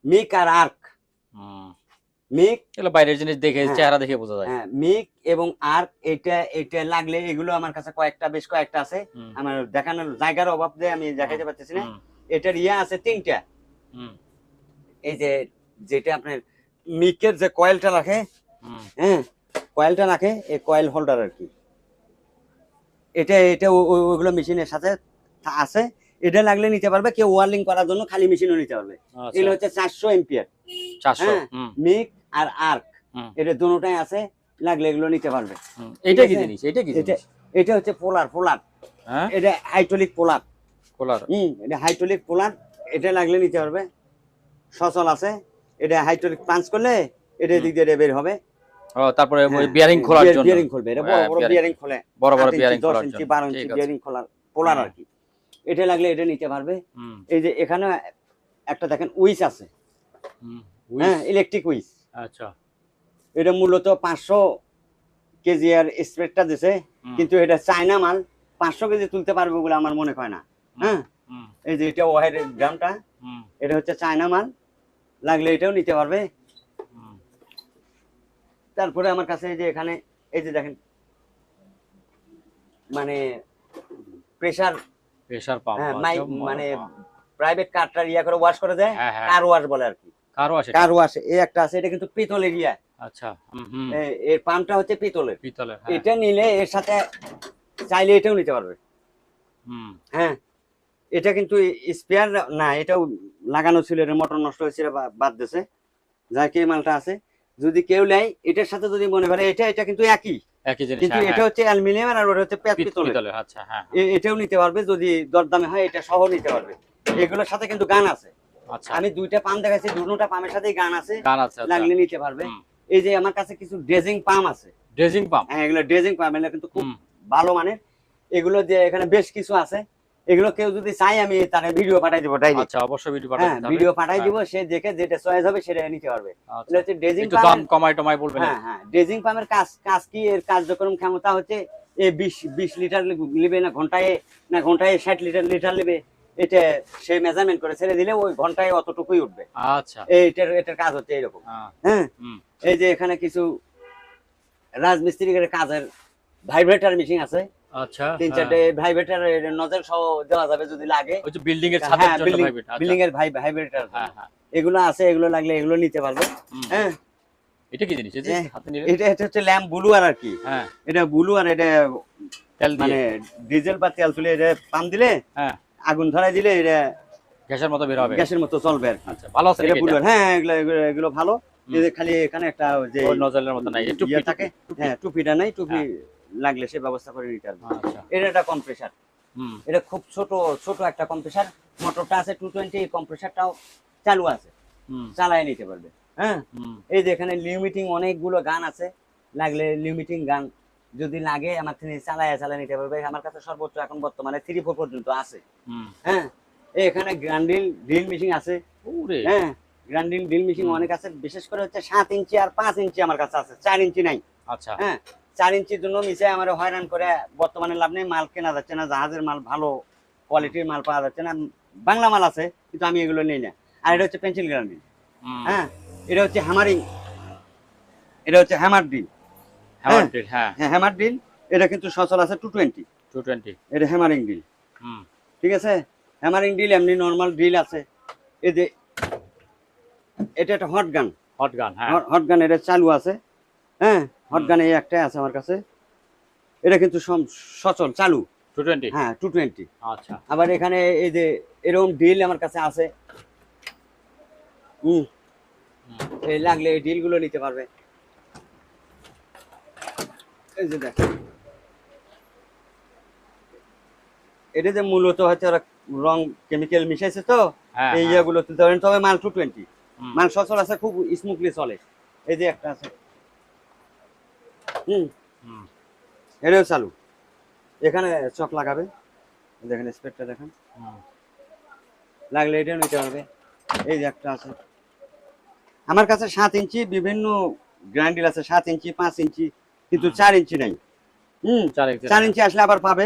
মিক আর আর্ক। মিক এগুলো বাইরের জিনিস দেখে চেহারা দেখে বোঝা যায়। হ্যাঁ, মিক এবং আর্ক, এটা লাগলে এগুলো আমার কাছে বেশ কয়েকটা আছে। আমার দেখানোর জায়গার অভাব দিয়ে আমি দেখাইতে পারতেছি না। এটার ইয়া আছে 3টা। এই যে যেটা আপনার মিকের যে কয়েলটা রাখে, হ্যাঁ কয়েলটা রাখে, এই কয়েল হোল্ডার আর কি, এটা ওইগুলো মেশিনের সাথে আছে। এটা লাগলে নিতে পারবে। কেউ ওয়ার্লিং করার জন্য খালি মেশিনও নিতে পারবে। এগুলো হচ্ছে 400 এম্পিয়ার। 400 মিক আর আর্ক, এটা দুটোটাই আছে, লাগলে এগুলো নিতে পারবে। এটা কি জিনিস? এটা হচ্ছে পোলার। হ্যাঁ, এটা হাইড্রোলিক পোলার। এটা হাইড্রোলিক পোলার, এটা লাগলে নিতে পারবে। সচল আছে। এটা হাইড্রোলিক পাঞ্চ করলে এটা দিক দিয়ে বের হবে। তারপরে বিয়ারিং খোলার জন্য বিয়ারিং খুলবে। এটা বড় বড় বিয়ারিং খোলে, বড় বিয়ারিং 10 ইঞ্চি 12 ইঞ্চি বিয়ারিং খোলার পোলার আর কি। এটা লাগলে এটা নিতে পারবে। এই যে এখানে একটা দেখেন উইচ আছে, হ্যাঁ ইলেকট্রিক উইচ। আচ্ছা, এটা মূলত 500 কেজি আর স্প্রেডটা দিছে, কিন্তু এটা চায়না মাল। 500 কেজি তুলতে পারবে বলে আমার মনে হয় না। হ্যাঁ, এই যে এটা ওয়াহের গ্রামটা, এটা হচ্ছে চায়না মাল, লাগলে এটাও নিতে পারবে। তারপরে আমার কাছে এই যে এখানে এই যে দেখেন মানে প্রেসার পাম্প, মানে প্রাইভেট কারটার ইয়া করে ওয়াশ করে দেয়, কার ওয়াশ বলে আর কি। কার ওয়াশ এই একটা আছে, এটা কিন্তু পিতলের ইয়া। আচ্ছা, এর পাম্পটা হচ্ছে পিতলের। এটা নিলে এর সাথে চাইলে এটাও নিতে পারবে। হ্যাঁ, এটা কিন্তু স্পেয়ার না, এটাও লাগানো ছিল, এর মোটর নষ্ট হয়েছিল, বাদ দিয়েছে। যাই কি মালটা আছে, যদি কেউ নেয় এটার সাথে, যদি মনে করে এটা কিন্তু একই জিনিস, কিন্তু এটা হচ্ছে অ্যালুমিনিয়াম আর ওটা হচ্ছে পিতলের। আচ্ছা, হ্যাঁ, এটাও নিতে পারবে। যদি দরদামে হয় এটা সহ নিতে পারবে। এগুলোর সাথে কিন্তু গান আছে। আমি 2টা পাম্প দেখাচ্ছি, দুটোটা পাম্পের সাথে গান আছে, লাগলে নিতে পারবে। এই যে আমার কাছে কিছু ড্রেজিং পাম্প আছে। হ্যাঁ, এগুলো ড্রেজিং পাম্প, এগুলো কিন্তু খুব ভালো মানের। এগুলো যে এখানে বেশ কিছু আছে, এগুলো কেউ যদি চাই আমি তার ভিডিও পাঠাই দেবো। আচ্ছা, অবশ্যই ভিডিও পাঠাই দিব। সে দেখে যেটা চয়েস হবে সেটা নিতে পারবে। এটা হচ্ছে ড্রেজিং পাম্প। দাম কমাই বলবেন? হ্যাঁ, ড্রেজিং পাম্পের কাজ কি, এর কার্যক্রম ক্ষমতা হচ্ছে 20 লিটার নেবে না ঘন্টায় 60 লিটার নেবে। এটা সে মেজারমেন্ট করে ছেড়ে দিলে ওই ঘন্টায় অতটুকুই উঠবে। আচ্ছা। এটার কাজ হচ্ছে এরকম। হ্যাঁ। হ্যাঁ, হুম। এই যে এখানে কিছু রাজমিস্ত্রির কাজের ভাইব্রেটর মেশিন আছে, আচ্ছা। 3-4টে ভাইব্রেটর নজল সহ দেওয়া যাবে যদি লাগে। ওই যে বিল্ডিং এর ছাদের জন্য ভাইবেট। আচ্ছা। বিল্ডিং এর ভাইব্রেটর, হ্যাঁ হ্যাঁ। এগুলো আছে, এগুলো লাগলে এগুলো নিতে পারবে। হ্যাঁ, এটা কি জিনিস? এই যে হাতে নিলে এটা হচ্ছে ল্যাম্প ব্লু আর কি। হ্যাঁ, এটা ব্লু আর এটা তেল দিয়ে মানে ডিজেল বা তেল তুলে এটা পাম্প দিলে, হ্যাঁ, আগুন ধরাই দিলে এটা গ্যাসের মতো বের হবে। গ্যাসের মতো চলবে আর কি। আচ্ছা, ভালো আছে এটা নাকি ব্লু, এটা? হ্যাঁ, এগুলো ভালো। এই যে খালি এখানে একটা যে ওই নজলের মতো নাই, একটু ইয়ে থাকে, হ্যাঁ, টুপিটা নাই, টুপি লাগলে সে ব্যবস্থা করে নিতে পারবে। আচ্ছা। এটা একটা কম্প্রেসার, হুম। এটা খুব ছোট একটা কম্প্রেসার। মোটরটা আছে 220, কম্প্রেসারটাও চালু আছে, হুম। চালায় নিতে পারবে। হ্যাঁ, হুম। এই যে এখানে লিমিটিং অনেকগুলো গান আছে, লাগলে লিমিটিং গান যদি লাগে আমার থেকে চালায় নিতে পারবে। আমার কাছে সর্বোচ্চ এখন বর্তমানে 3-4 পর্যন্ত আছে। হুম। হ্যাঁ, এখানে গ্রান্ডিল ড্রিল মেশিন আছে। ওরে। হ্যাঁ, গ্রান্ডিল ড্রিল মেশিন অনেক আছে, বিশেষ করে হচ্ছে 7 ইঞ্চি আর 5 ইঞ্চি আমার কাছে আছে, 4 ইঞ্চি নাই। আচ্ছা। হ্যাঁ, 4 ইঞ্চির জন্য মিশে আমার হয়রান করে বর্তমানে লাভ নেই, মাল কেনা যাচ্ছে না, জাহাজের মাল ভালো কোয়ালিটির মাল পাওয়া যাচ্ছে না। বাংলা মাল আছে কিন্তু আমি এগুলো নেই না। আর এটা হচ্ছে পেন্সিল গ্রান্ডিল। হ্যাঁ, এটা হচ্ছে হ্যামারিং, এটা হচ্ছে হ্যামার ড্রিল। হ্যামার ড্রিল, হ্যাঁ। হ্যাঁ, হ্যামার ড্রিল। এটা কিন্তু সচল আছে 220। 220। এটা হ্যামারিং ড্রিল। হুম। ঠিক আছে, হ্যামারিং ড্রিল এমনি নরমাল ড্রিল আছে। এই যে এটা একটা হট গান, হট গান, হ্যাঁ। হট গান এটা চালু আছে। হ্যাঁ, হট গান এই একটাই আছে আমার কাছে। এটা কিন্তু সচল চালু 220। হ্যাঁ, 220। আচ্ছা। আবার এখানে এই যে এরকম ড্রিল আমার কাছে আছে। এই লাগলে এই ড্রিল গুলো নিতে পারবে। এই যে দেখেন, এটা যে মূলত হচ্ছে ওরা রং কেমিক্যাল মিশাইছে তো হ্যাঁ, এই হ্যাঁ। ইয়েগুলো তুলতে পারেন, তবে মাল 220। হুম। মাল সচল আছে, খুব স্মুথলি চলে। এই যে একটা আছে, হুম, হুম। এটাও চালু। এখানে চক লাগাবে, দেখেন স্পেডটা দেখেন, হুম। লাগলে এটা নিতে পারবে। এই যে একটা আছে আমার কাছে 7 ইঞ্চি বিভিন্ন গ্রাইন্ডার আছে, 7 ইঞ্চি 5 ইঞ্চি, কিন্তু 4 ইঞ্চি নাই। 4 ইঞ্চি আসলে আবার পাবে।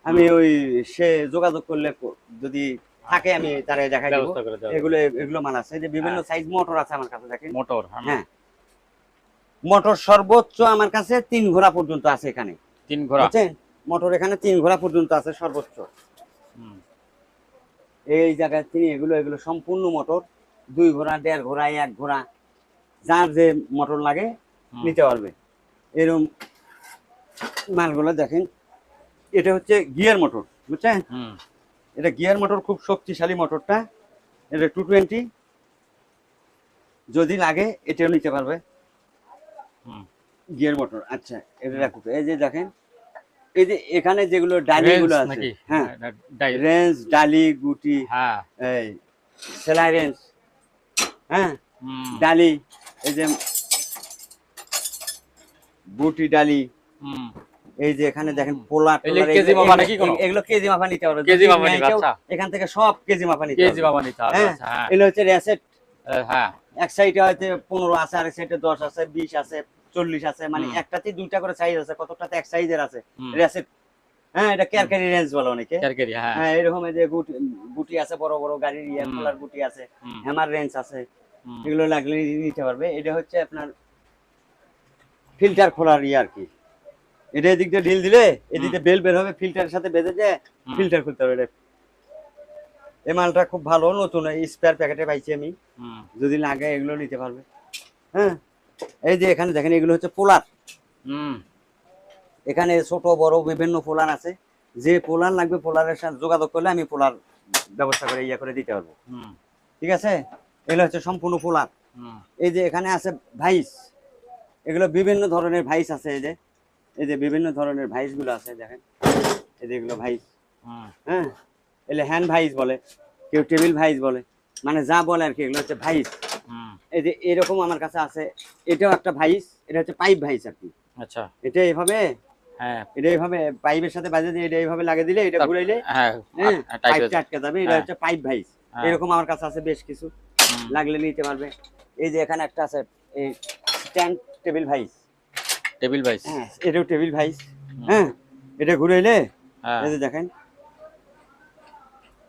আমি ওই সে যোগাযোগ করলে যদি থাকে আমি তারে দেখাই দেব। ব্যবস্থা করে দেওয়া এগুলো মাল আছে, যে বিভিন্ন সাইজ মোটর আছে আমার কাছে দেখেন। মোটর, হ্যাঁ, মোটর সর্বোচ্চ আমার কাছে 3 ঘোড়া পর্যন্ত আছে এখানে। 3 ঘোড়া। বুঝছেন, মোটর এখানে 3 ঘোড়া পর্যন্ত আছে সর্বোচ্চ। হুম। এই জায়গায় এগুলো সম্পূর্ণ মোটর, 2 ঘোড়া, 1.5 ঘোড়া, 1 ঘোড়া, যার যে মোটর লাগে নিতে পারবে। এরকম মালগুলো দেখেন, এটা হচ্ছে গিয়ার মোটর, বুঝছেন। হুম। এটা গিয়ার মোটর, খুব শক্তিশালী মোটরটা। এটা 220, যদি লাগে এটাও নিতে পারবে। হুম। Gear motor. আচ্ছা, এটা রাখো। এই যে দেখেন, এই যে এখানে যেগুলো ডালিগুলো আছে, হ্যাঁ, রেঞ্জ, ডালি, গুটি, হ্যাঁ, এই সেলাই রেঞ্জ, হ্যাঁ, হুম। ডালি, এই যে গুটি, ডালি, হুম। এই যে এখানে দেখেন পোলা, কেজি মাপা নাকি কোনো? এগুলো কেজি মাপা নিতে পারবে। কেজি মাপা নিতে, আচ্ছা। এখান থেকে সব কেজি মাপা নিতে কেজি মাপা নিতে হবে। হ্যাঁ, আচ্ছা, হ্যাঁ। এগুলো হচ্ছে রেসেট। হ্যাঁ। এক সাইডে হয়তো 15 আছে, আর এক সাইডে 10 আছে, 20 আছে, 40 আছে, মানে একটাতে 2টা করে সাইজ আছে, কতটাতে এক সাইজের আছে রেসেট। হ্যাঁ, এটা ক্যারকারি রেঞ্জ বলে অনেকে। ক্যারকারি, হ্যাঁ। হ্যাঁ, এরকম এই যে গুটি আছে, বড় বড় গাড়ির ইয়ার খোলার গুটি আছে, হ্যামার রেঞ্জ আছে, এগুলো লাগলে নিতে পারবে। এটা হচ্ছে আপনার ফিল্টার খোলার আর কি। এটা এদিক দিয়ে ঢিল দিলে এদিক দিয়ে বেল বের হবে, ফিল্টারের সাথে বেঁধে দিয়ে ফিল্টার খুলতে হবে। এটা এই মালটা খুব ভালো, নতুন স্পেয়ার প্যাকেটে পাইছি আমি, যদি লাগে এগুলো নিতে পারবে। হ্যাঁ, এই যে এখানে দেখেন, এগুলো হচ্ছে পোলার। এখানে ছোট বড় বিভিন্ন পোলার আছে, যে পোলার লাগবে পোলারের সাথে যোগাযোগ করলে আমি পোলার ব্যবস্থা করে করে দিতে পারবো। ঠিক আছে, এগুলো হচ্ছে সম্পূর্ণ পোলার। এই যে এখানে আছে ভাইস, এগুলো বিভিন্ন ধরনের ভাইস আছে। এই যে বিভিন্ন ধরনের ভাইস গুলো আছে দেখেন, এই যে এগুলো ভাইস। হ্যাঁ, এগুলো হ্যান্ড ভাইস বলে, কেউ টেবিল ভাইস বলে, মানে যা বলে আর কি, এগুলো হচ্ছে ভাইস। এই যে এরকম আমার কাছে আছে, এটাও একটা ভাইস, এটা হচ্ছে পাইপ ভাইস আর কি। আচ্ছা, এটা এইভাবে, হ্যাঁ, এটা এইভাবে পাইপের সাথে বাজে দিয়ে এটা এইভাবে লাগিয়ে দিলে, এটা ঘুরাইলে পাইপটা আটকে যাবে। এটা হচ্ছে পাইপ ভাইস। এরকম আমার কাছে আছে বেশ কিছু, লাগলে নিতে পারবে। এই যে এখানে একটা আছে, এই stand table vice. Table vice, হ্যাঁ, এটাও টেবিল ভাইস। হ্যাঁ, এটা ঘুরাইলে এই যে দেখেন,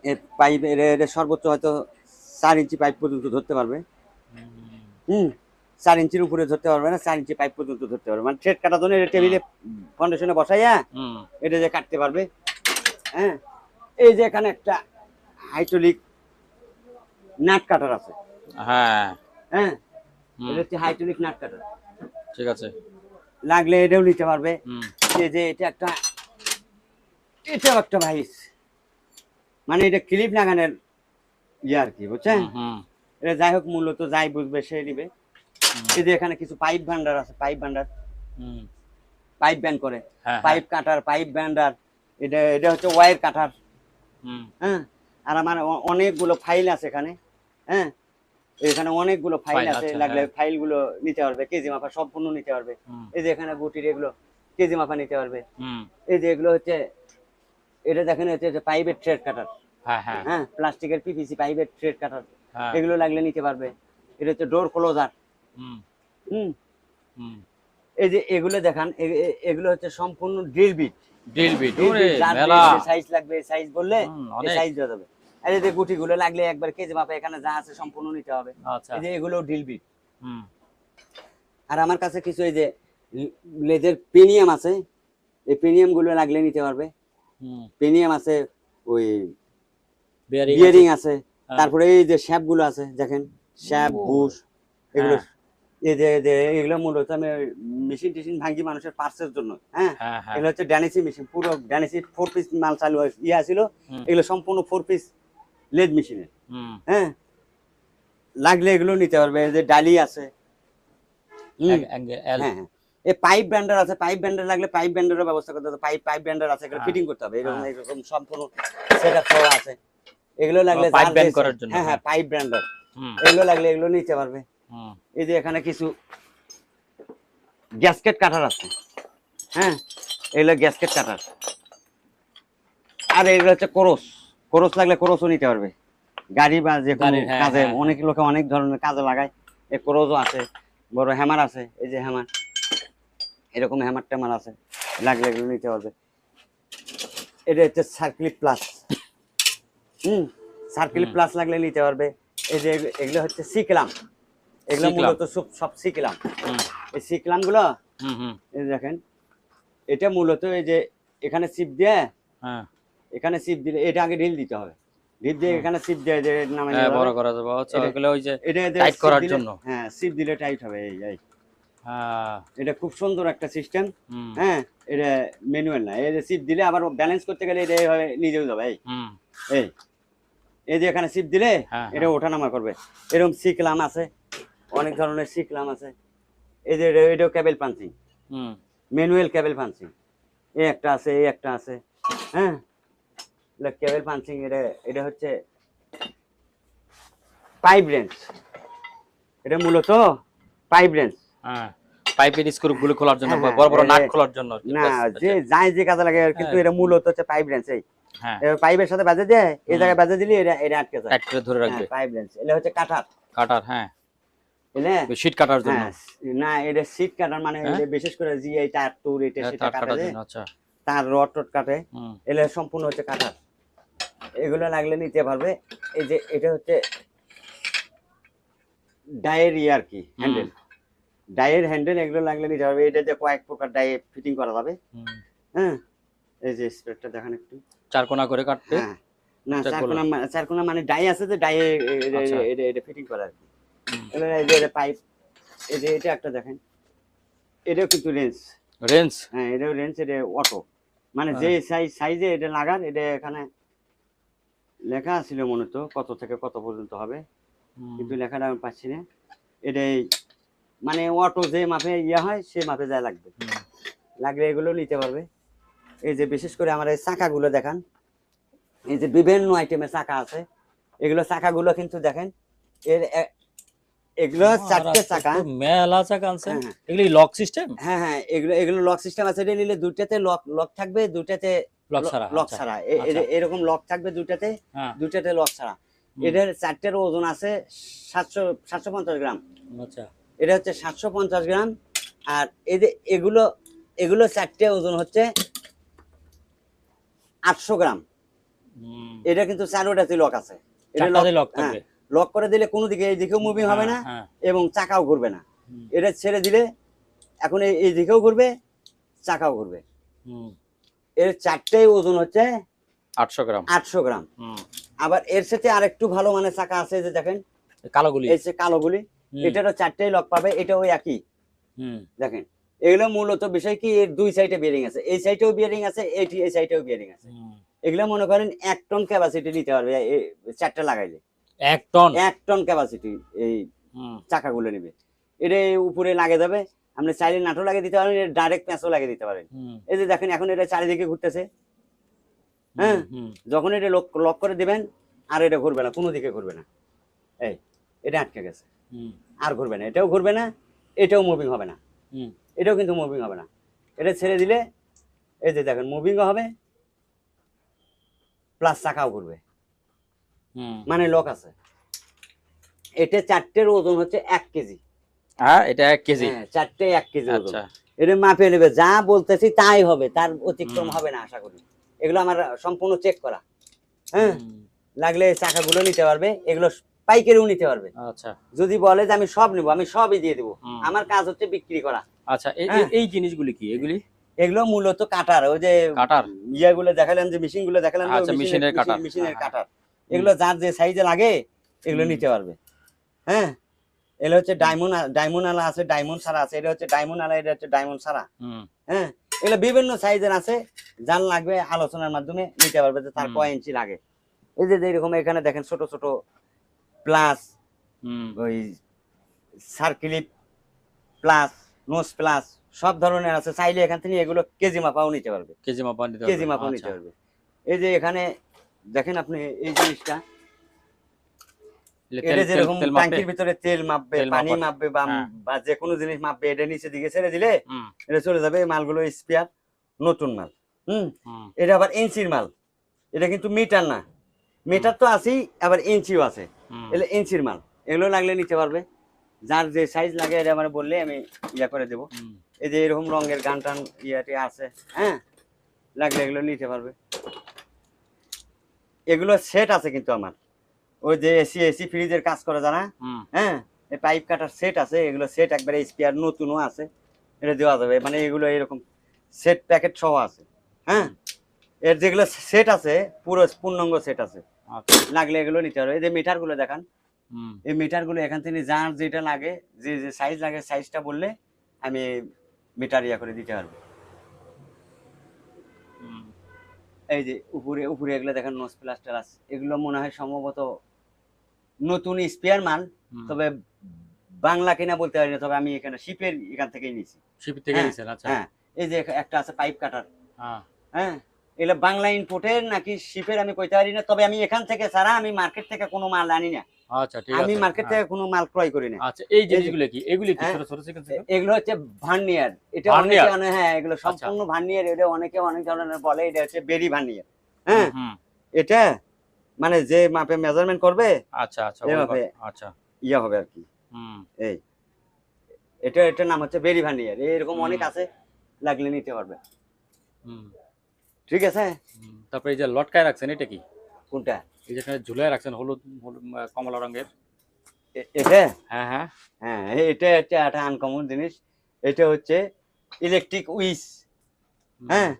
এর পাইপ এর সর্বোচ্চ হয়তো 4 ইঞ্চি পাইপ পর্যন্ত ধরতে পারবে। হুম 4 ইঞ্চির উপরে ধরতে পারবে না, 4 ইঞ্চি পাইপ পর্যন্ত ধরতে পারবে, মানে থ্রেড কাটার জন্য এটা টেবিলে ফাউন্ডেশনে বসাইয়া এটা যে কাটতে পারবে। হ্যাঁ এই যে এখানে একটা হাইড্রোলিক নাট কাটার আছে। হ্যাঁ হ্যাঁ এটা হচ্ছে হাইড্রোলিক নাট কাটার, ঠিক আছে। লাগলে এটাও নিতে পারবে। এই যে এটাও একটা ভাইস, মানে এটা ক্লিপ লাগানোর ইয়ে আর কি, বুঝছেন? এটা যাই হোক, মূলত যাই বুঝবে সে নিবে। এই যে এখানে কিছু পাইপ ভান্ডার আছে, পাইপ ভান্ডার, পাইপ ব্যান্ড করে, পাইপ কাটার, পাইপ ব্যান্ডার, এটা হচ্ছে ওয়্যার কাটার। হ্যাঁ আর আমার অনেকগুলো ফাইল আছে এখানে। হ্যাঁ এখানে অনেকগুলো ফাইল আছে, লাগলে ফাইল গুলো নিতে পারবে, কেজি মাপা সম্পূর্ণ নিতে পারবে। এই যে এখানে গুটির এগুলো কেজি মাপা নিতে পারবে। এই যে এগুলো হচ্ছে, এটা দেখেন হচ্ছে পাইপের থ্রেড কাটার। হ্যাঁ প্লাস্টিকের পিভিসি পাইপের থ্রেড কাটার, এগুলো লাগলে নিতে পারবে। এটা হচ্ছে ডোর ক্লোজার। এই যে এগুলো দেখান, এগুলো হচ্ছে সম্পূর্ণ ড্রিল বিট। সাইজ লাগবে, সাইজ বললে সাইজ দেওয়া যাবে। আর এই যে গুটিগুলো লাগলে একবার কেজি মাপে এখানে যা আছে সম্পূর্ণ নিতে হবে। এই যে এগুলো ড্রিল বিট। আর আমার কাছে কিছু এই যে লেজের পেনিয়াম আছে, এই পেনিয়াম গুলো লাগলে নিতে পারবে। পেনিয়াম আছে, ওই বিয়ারিং আছে, তারপরে এই যে শ্যাপ গুলো আছে দেখেন, শ্যাপ বুশ, এগুলো এই যে এগুলো মূলত আমি মেশিন টেশিন ভাঙি মানুষের পার্সের জন্য। হ্যাঁ এগুলো হচ্ছে ড্যানিসি মেশিন, পুরো ড্যানিসি 4 পিস মাল চালু ইয়ে ছিল, এগুলো সম্পূর্ণ 4 পিস লেদ মেশিনের। হ্যাঁ লাগলে এগুলো নিতে পারবে। এই যে ডালি আছে। হ্যাঁ এই পাইপ ব্যান্ডার আছে, পাইপ ব্যান্ডার লাগলে পাইপ ব্যান্ডারের ব্যবস্থা করতে হবে। পাইপ ব্যান্ডার আছে, এগুলো ফিটিং করতে হবে। এরকম সম্পূর্ণ সেটআপ সহ আছে। এগুলো লাগলে পাইপ ব্যান্ড করার জন্য, হ্যাঁ পাইপ ব্যান্ডার, এগুলো লাগলে এগুলো নিতে পারবে। এই যে এখানে কিছু গ্যাসকেট কাটার আছে। হ্যাঁ এগুলো গ্যাসকেট কাটার। আর এগুলো হচ্ছে কোরস লাগলে কোরসও নিতে পারবে। গাড়ি বা যে কোনো কাজে অনেক লোকে অনেক ধরনের কাজে লাগায়, এই কোরসও আছে। বড় হ্যামার আছে, এই যে হ্যামার, এরকম হ্যামার ট্যামার আছে, লাগলে এগুলো নিতে পারবে। এটা হচ্ছে সার্কিট প্লাস। সার্কিট প্লাস লাগলে নিতে পারবে। এই যে এগুলো হচ্ছে সিকলাম, এগুলো মূলত সব সিকলাম। এই সিকলাম গুলো এই দেখেন, এটা মূলত এই যে এখানে সিপ দিয়ে, এখানে সিপ দিলে এটা আগে ঢিল দিতে হবে, ঢিল দিয়ে এখানে সিপ দিয়ে যে নামে বড় করা যাবে, আচ্ছা ওগুলো ওই যে টাইট করার জন্য। হ্যাঁ সিপ দিলে টাইট হবে। এই এটা খুব সুন্দর একটা সিস্টেম। হ্যাঁ এটা ম্যানুয়াল না, এই যে সিপ দিলে আবার ব্যালেন্স করতে গেলে এটা এইভাবে নিজেও যাবে। এই যে এখানে সিপ দিলে এটা ওঠানামা করবে। এরকম সিকলাম আছে, অনেক ধরনের সিকলাম আছে। এই যে এটাও কেবল পাঞ্চিং, ম্যানুয়াল কেবল পাঞ্চিং, এই একটা আছে, এই একটা আছে। হ্যাঁ কেবল পাঞ্চিং। এটা হচ্ছে পাইপ রেঞ্জ, এটা মূলত পাইপ রেঞ্জ। পাইপের স্ক্রু গুলো খোলার জন্য, বড় বড় নাট খোলার জন্য না, যে যাই যে কাজে লাগে, কিন্তু এটা মূলত হচ্ছে পাইপ রেঞ্জ। এই পাইপের সাথে বাজে দেয়, এই জায়গায় বাজে দিলে এটা আটকে যায়, আটকে ধরে রাখবে। Pipe wrench. এটা হচ্ছে কাটার। হ্যাঁ এলে শীট কাটার জন্য। না এটা শীট কাটার মানে বিশেষ করে জি এই তার টুর এটা সেটা কাটার জন্য। আচ্ছা তার রড কাটে, এলে সম্পূর্ণ হচ্ছে কাটার। এগুলো লাগলে নিতে পারবে। এই যে এটা হচ্ছে ডায়ের আর কি হ্যান্ডেল, ডায়ের হ্যান্ডেল, এগুলো লাগলে নিতে পারবে। এটা যে কয়েক প্রকার ডায়ে ফিটিং করা যাবে। হ্যাঁ এই যে স্প্রেডটা দেখেন একটু, 4 কোণা করে কাটতে। না 4 কোণা মানে ডাই আছে, যে ডায়ে এটা ফিটিং করা আর কি। এই যে পাইপ, এই যে এটা একটা দেখেন, এটাও কিন্তু রেঞ্জ। হ্যাঁ এটাও রেঞ্জ, এটা অটো, মানে যে সাইজে এটা লাগার, এটা এখানে লেখা ছিল মূলত কত থেকে কত পর্যন্ত হবে, কিন্তু লেখাটা আমি পাচ্ছি না। এটাই মানে অটো যে মাপে ইয়ে হয় সে মাপে যা লাগবে, লাগলে এগুলো নিতে পারবে। এই যে বিশেষ করে আমার এই চাকাগুলো দেখান, এই যে বিভিন্ন আইটেমের চাকা আছে। এগুলো চাকাগুলো কিন্তু দেখেন, এগুলো 4টে চাকা, মেলা চাকা আছে। এগুলো লক সিস্টেম। হ্যাঁ এগুলো লক সিস্টেম আছে। এটা নিলে দুটাতে লক থাকবে, দুটাতে লক ছাড়া। এরকম লক থাকবে দুটাতে, দুটাতে লক ছাড়া। এটার 4টের ওজন আছে 750 গ্রাম। আচ্ছা এটা হচ্ছে 750 গ্রাম। আর এই যে এগুলো 4টে ওজন হচ্ছে 800 গ্রাম। এটা কিন্তু চারোটাতে লক আছে, এটা চারটাতে লক থাকবে। লক করে দিলে কোনো দিকে এই দিকেও মুভিং হবে না এবং চাকাও ঘুরবে না। এটা ছেড়ে দিলে এখন এই দিকেও ঘুরবে, চাকাও ঘুরবে। এর চারটেই ওজন হচ্ছে 800 গ্রাম। 800 গ্রাম। আবার এর সাথে আরেকটু ভালো মানের চাকা আছে, যে দেখেন কালোগুলি, এই যে কালোগুলি, এটারও চারটেই লক পাবে, এটাও একই। দেখেন এগুলো মূলত বিষয় কি, এর দুই সাইডে বিয়ারিং আছে, এই সাইডেও বিয়ারিং আছে, এই সাইডেও বিয়ারিং আছে। এগুলো মনে করেন 1 টন ক্যাপাসিটি নিতে পারবে এই চারটা লাগাইলে। 1 টন, 1 টন ক্যাপাসিটি এই চাকাগুলো নেবে। এটা উপরে লাগে যাবে, আপনি চাইলে নাটও লাগিয়ে দিতে পারেন, ডাইরেক্ট প্যাঁচও লাগিয়ে দিতে পারেন। এই যে দেখেন এখন এটা চারিদিকে ঘুরতেছে, হ্যাঁ, যখন এটা লক করে দিবেন আর এটা ঘুরবে না, কোনো দিকে ঘুরবে না। এই এটা আটকে গেছে, আর ঘুরবে না, এটাও ঘুরবে না, এটাও মুভিং হবে না, এটাও কিন্তু মুভিং হবে না। এটা ছেড়ে দিলে এই যে দেখেন মুভিংও হবে প্লাস চাকাও ঘুরবে, মানে লক আছে। এটা চারটের ওজন হচ্ছে 1 কেজি। হ্যাঁ, এটা 1 কেজি। হ্যাঁ, চারটে 1 কেজি ওজন। আচ্ছা, এটা মাপে নেবে, যা বলতেছি তাই হবে, তার অতিক্রম হবে না আশা করি। এগুলো আমার সম্পূর্ণ চেক করা। হ্যাঁ, লাগলে চাকাগুলো নিতে পারবে, এগুলো পাইকারিও নিতে পারবে। আচ্ছা, যদি বলে যে আমি সব নেবো, আমি সবই দিয়ে দেবো। আমার কাজ হচ্ছে বিক্রি করা। আচ্ছা, এই জিনিসগুলি কি? এগুলো মূলত কাটার, ওই যে কাটার ইয়াগুলো দেখালাম, যে মেশিনগুলো দেখালাম, আচ্ছা, মেশিনের কাটার। মেশিনের কাটার। এগুলো যার যে সাইজে লাগে এগুলো নিতে পারবে। হ্যাঁ, এগুলো হচ্ছে ডায়মন্ড আলা আছে, ডায়মন্ড সারা আছে, এটা হচ্ছে ডায়মন্ড আলা, এটা হচ্ছে ডায়মন্ড সারা। হ্যাঁ, এগুলো বিভিন্ন সাইজের আছে, যার লাগবে আলোচনার মাধ্যমে নিতে পারবে যে তার কয় ইঞ্চি লাগে। এই যে এরকম এখানে দেখেন ছোট ছোট প্লাস, ওই সার্কিলিপ প্লাস, নোজ প্লাস, সব ধরনের আছে। চাইলে এখান থেকে এগুলো কেজি মাপাও নিতে পারবে, কেজি মাপাও নিতে পারবে। এই যে এখানে দেখেন আপনি এই জিনিসটা, এটা যেরকম ট্যাঙ্কির ভিতরে তেল মাপবে, পানি মাপবে, বা যে কোনো জিনিস মাপবে, এটা নিচে দিকে ছেড়ে দিলে এটা চলে যাবে। এই মালগুলো স্পেয়ার, নতুন মাল। এটা আবার ইঞ্চির মাল, এটা কিন্তু মিটার না। মিটার তো আছেই, আবার ইঞ্চিও আছে, এগুলো ইঞ্চির মাল। এগুলো লাগলে নিতে পারবে, যার যে সাইজ লাগে এটা আমার বললে আমি ইয়া করে দেবো। এই যে এরকম রঙের গান টান ইয়াটি আছে, হ্যাঁ, লাগলে এগুলো নিতে পারবে। এগুলো সেট আছে কিন্তু আমার, ওই যে এসি ফ্রিজের কাজ করে যারা, হ্যাঁ, এই পাইপ কাটার সেট আছে, এগুলো সেট একবারে স্পেয়ার নতুনও আছে, এটা দেওয়া যাবে। মানে এগুলো এরকম সেট প্যাকেট সহ আছে। হ্যাঁ, এর যেগুলো সেট আছে পুরো পূর্ণাঙ্গ সেট আছে, লাগলে এগুলো নিতে পারবে। এই যে মিটারগুলো দেখান, এই মিটারগুলো এখান থেকে যার যেটা লাগে, যে যে সাইজ লাগে সাইজটা বললে আমি মিটার ইয়া করে দিতে পারবো। এই যে উপরে উপরে এগুলো দেখেন নোজ প্লাস্টার আছে, এগুলো মনে হয় সম্ভবত নতুন স্পেয়ার মাল, তবে বাংলা কিনা বলতে পারি না, তবে আমি এখানে শিপের এখান থেকেই নিয়েছি। হ্যাঁ, এই যে একটা আছে পাইপ কাটার, হ্যাঁ, এগুলো বাংলা ইনপুটের নাকি শিপের আমি কইতে পারি না, তবে আমি এখান থেকে ছাড়া আমি মার্কেট থেকে কোনো মাল আনি না। আচ্ছা, ঠিক আছে, আমি মার্কেট থেকে কোনো মাল ক্রয় করি না। আচ্ছা, এই জিনিসগুলো কি? এগুলি কি ছোট ছোট চিকেন? এগুলো হচ্ছে ভার্নিয়ার। এটা অনেকে হ্যাঁ, এগুলো সম্পূর্ণ ভার্নিয়ার। এটা অনেকে অনেক ধরনের বলে, এটা হচ্ছে বেরি ভার্নিয়ার। হ্যাঁ, এটা মানে যে মাপে মেজারমেন্ট করবে, আচ্ছা আচ্ছা, আচ্ছা, ইয়া হবে আর কি। এই এটা নাম হচ্ছে বেরি ভার্নিয়ার। এরকম অনেক আছে, লাগলে নিতে পারবে। ঠিক আছে। তারপরে এই যে লটকায় রাখছেন, এটা কি? কোনটা? এই যেখানে ঝুলায় রাখছেন হলুদ কমলা রঙের, এটা? হ্যাঁ হ্যাঁ হ্যাঁ, এটা একটা আনকমন জিনিস। এটা হচ্ছে ইলেকট্রিক উইচ। হ্যাঁ,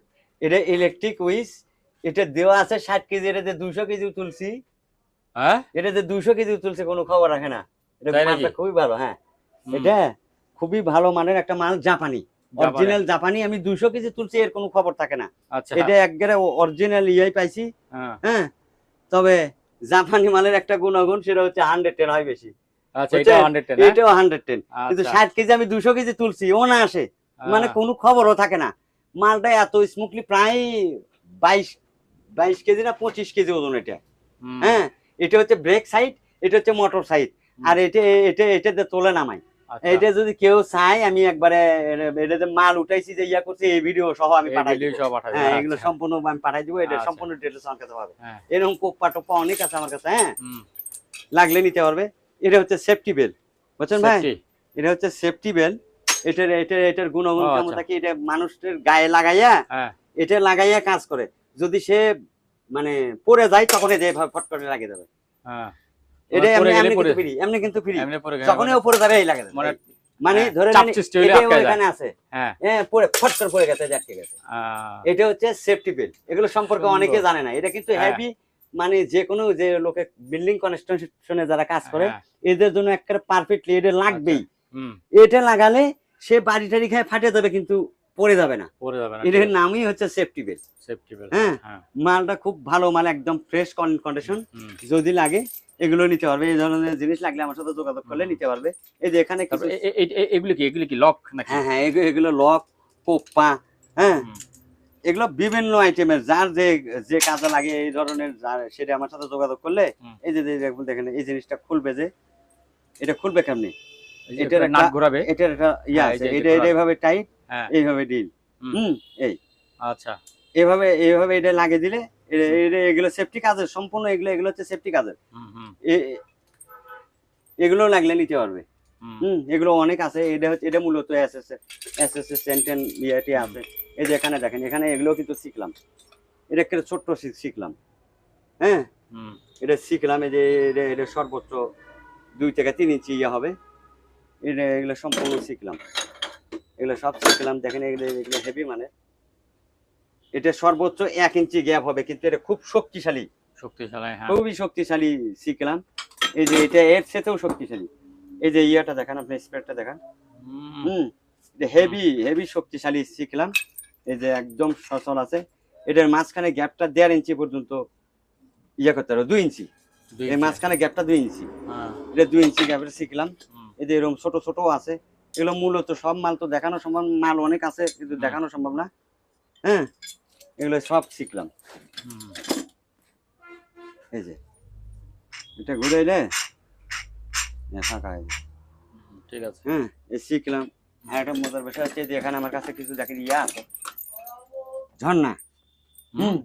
এটা ইলেকট্রিক উইচ। এটা দেওয়া আছে 60 কেজি, এটা যে 200 কেজি তুলছি। হ্যাঁ, এটা যে 200 কেজি তুলছে কোনো খবর রাখে না। এটা মালটা খুবই ভালো। হ্যাঁ, এটা খুবই ভালো মানের একটা মাল, জাপানি, অরিজিনাল জাপানি। আমি 200 কেজি তুলছি, এর কোনো খবর থাকে না। এটা একবারে অরিজিনাল ইয়াই পাইছি। হ্যাঁ, তবে জাপানি মালের একটা গুণাগুণ, সেটা হচ্ছে 110 হয় বেশি। আচ্ছা, এটাও 110, কিন্তু 60 কেজি আমি 200 কেজি তুলছি, ও না আসে, মানে কোনো খবরও থাকে না। মালটা এত স্মুথলি, প্রায় 22 কেজি না 25 কেজি ওজন এটা। হ্যাঁ, এটা হচ্ছে ব্রেক সাইড, এটা হচ্ছে মোটর সাইড, আর এটাতে তোলে নামাই। এটা যদি কেউ চায়, আমি একবারে এটা মাল উঠাইছি যে ইয়া করছি, এই ভিডিও সহ আমি পাঠাই দিব। হ্যাঁ, এগুলো সম্পূর্ণ আমি পাঠাই দিব, এটা সম্পূর্ণ ডিটেইলস আমার কাছে পাবে। এরকম কোপ্পা টোপ্পা অনেক আছে আমার কাছে। হ্যাঁ, লাগলে নিতে পারবে। এটা হচ্ছে সেফটি বেল্ট, বুঝছেন ভাই? এটা হচ্ছে সেফটি বেল্ট। এটার গুণগুণ ক্ষমতা কি, এটা মানুষের গায়ে লাগাইয়া, এটা লাগাইয়া কাজ করে। যদি সে মানে পড়ে যায় তখন এই যে এভাবে ফট করে লাগিয়ে দেবে। হ্যাঁ এটা পড়ে এমনি গেলে এমনি পড়ে কিন্তু ফ্রি, এমনি কিন্তু ফ্রি, এমনি পড়ে গেলে যখনই উপরে যাবে এই লাগে দেবে। মানে মানে ধরে চাপ নেন সৃষ্টি হলে এটাও আটকে যায়। এখানে আছে, হ্যাঁ হ্যাঁ পড়ে ফট করে পড়ে গেছে, আটকে গেছে। এটা হচ্ছে সেফটি বেল্ট। এগুলো সম্পর্কে সুন্দর। অনেকে জানে না। এটা কিন্তু হ্যাঁ। হেভি, মানে যে কোনো যে লোকে বিল্ডিং কনস্ট্রাকশনে যারা কাজ করে হ্যাঁ। এদের জন্য একটা পারফেক্টলি এটা লাগবেই। হুম এটা লাগালে সে বাড়ি টাড়ি খায় ফাটে যাবে কিন্তু পড়ে যাবে না। পড়ে যাবে না, এটার নামই হচ্ছে সেফটি বেল্ট। Safety belt. হ্যাঁ হ্যাঁ মালটা খুব ভালো মাল, একদম ফ্রেশ কন্ডিশন। হুম। যদি লাগে এগুলো নিতে পারবে, এই ধরনের জিনিস লাগলে আমার সাথে যোগাযোগ করলে নিতে পারবে। এই যে এখানে কিছু, তারপরে এগুলো কি লক নাকি? হ্যাঁ হ্যাঁ এগুলো লক, কোপ্পা, হ্যাঁ হুম। এগুলো বিভিন্ন আইটেমের, যার যে যে কাজে লাগে এই ধরনের, সেটা আমার সাথে যোগাযোগ করলে হুম। এই যে দেখেন এই জিনিসটা খুলবে, যে এটা খুলবে কেমনি, এই যে এটার নাট একটা ঘোরাবে। এটার একটা ইয়া হ্যাঁ, এই আছে, যে এটা ঘোরাবে। এইভাবে টাইট, হ্যাঁ এইভাবে ডিল, হুম। এই আচ্ছা এইভাবে এইভাবে এটা লাগিয়ে দিলে এগুলো সেফটি কাজের সম্পূর্ণ, এগুলো হচ্ছে সেফটি কাজের। হুম হুম এগুলো লাগলে নিতে পারবে। হুম। এগুলো অনেক আছে। এটা হচ্ছে, এটা মূলত এসএস সেন্টেন ইয়েটি আছে। এই যে এখানে দেখেন, এখানে এগুলো কিন্তু শিখলাম, এটা একটা ছোট্ট শিখলাম। হ্যাঁ হুম। এটা শিখলাম, এই যে এটা সর্বোচ্চ 2 থেকে 3 ইঞ্চি ইয়ে হবে। এগুলো সম্পূর্ণ শিখলাম, এগুলো সব শিখলাম। দেখেন এগুলো হেভি, মানে এটা সর্বোচ্চ 1 ইঞ্চি গ্যাপ হবে, কিন্তু এটা খুব শক্তিশালী, শক্তিশালী। হ্যাঁ খুবই শক্তিশালী শিখলাম। এই যে এটা এর সাথেও শক্তিশালী। এই যে ইয়াটা দেখেন, আপনি স্প্রেডটা দেখেন, হুম। হেভি হেভি শক্তিশালী শিখলাম। এই যে একদম সচল আছে। এটার মাঝখানে গ্যাপটা 1.5 ইঞ্চি পর্যন্ত ইয়ে করতে হবে, 2 ইঞ্চি। এই মাঝখানে গ্যাপটা 2 ইঞ্চি, হ্যাঁ এটা 2 ইঞ্চি গ্যাপের শিখলাম। হুম। এই যে এরকম ছোট ছোট আছে, এগুলো মূলত সব মাল তো দেখানো সম্ভব, মাল অনেক আছে কিন্তু দেখানো সম্ভব না। হ্যাঁ এগুলো সব শিখলাম। হুম। এই যে এটা ঘুরে এলে ফাঁকা হয়ে যায়। ঠিক আছে। হ্যাঁ এই শিখলাম। আর একটা মজার বিষয় হচ্ছে যে এখানে আমার কাছে কিছু দেখেন ইয়া আছে, ঝর্ণা।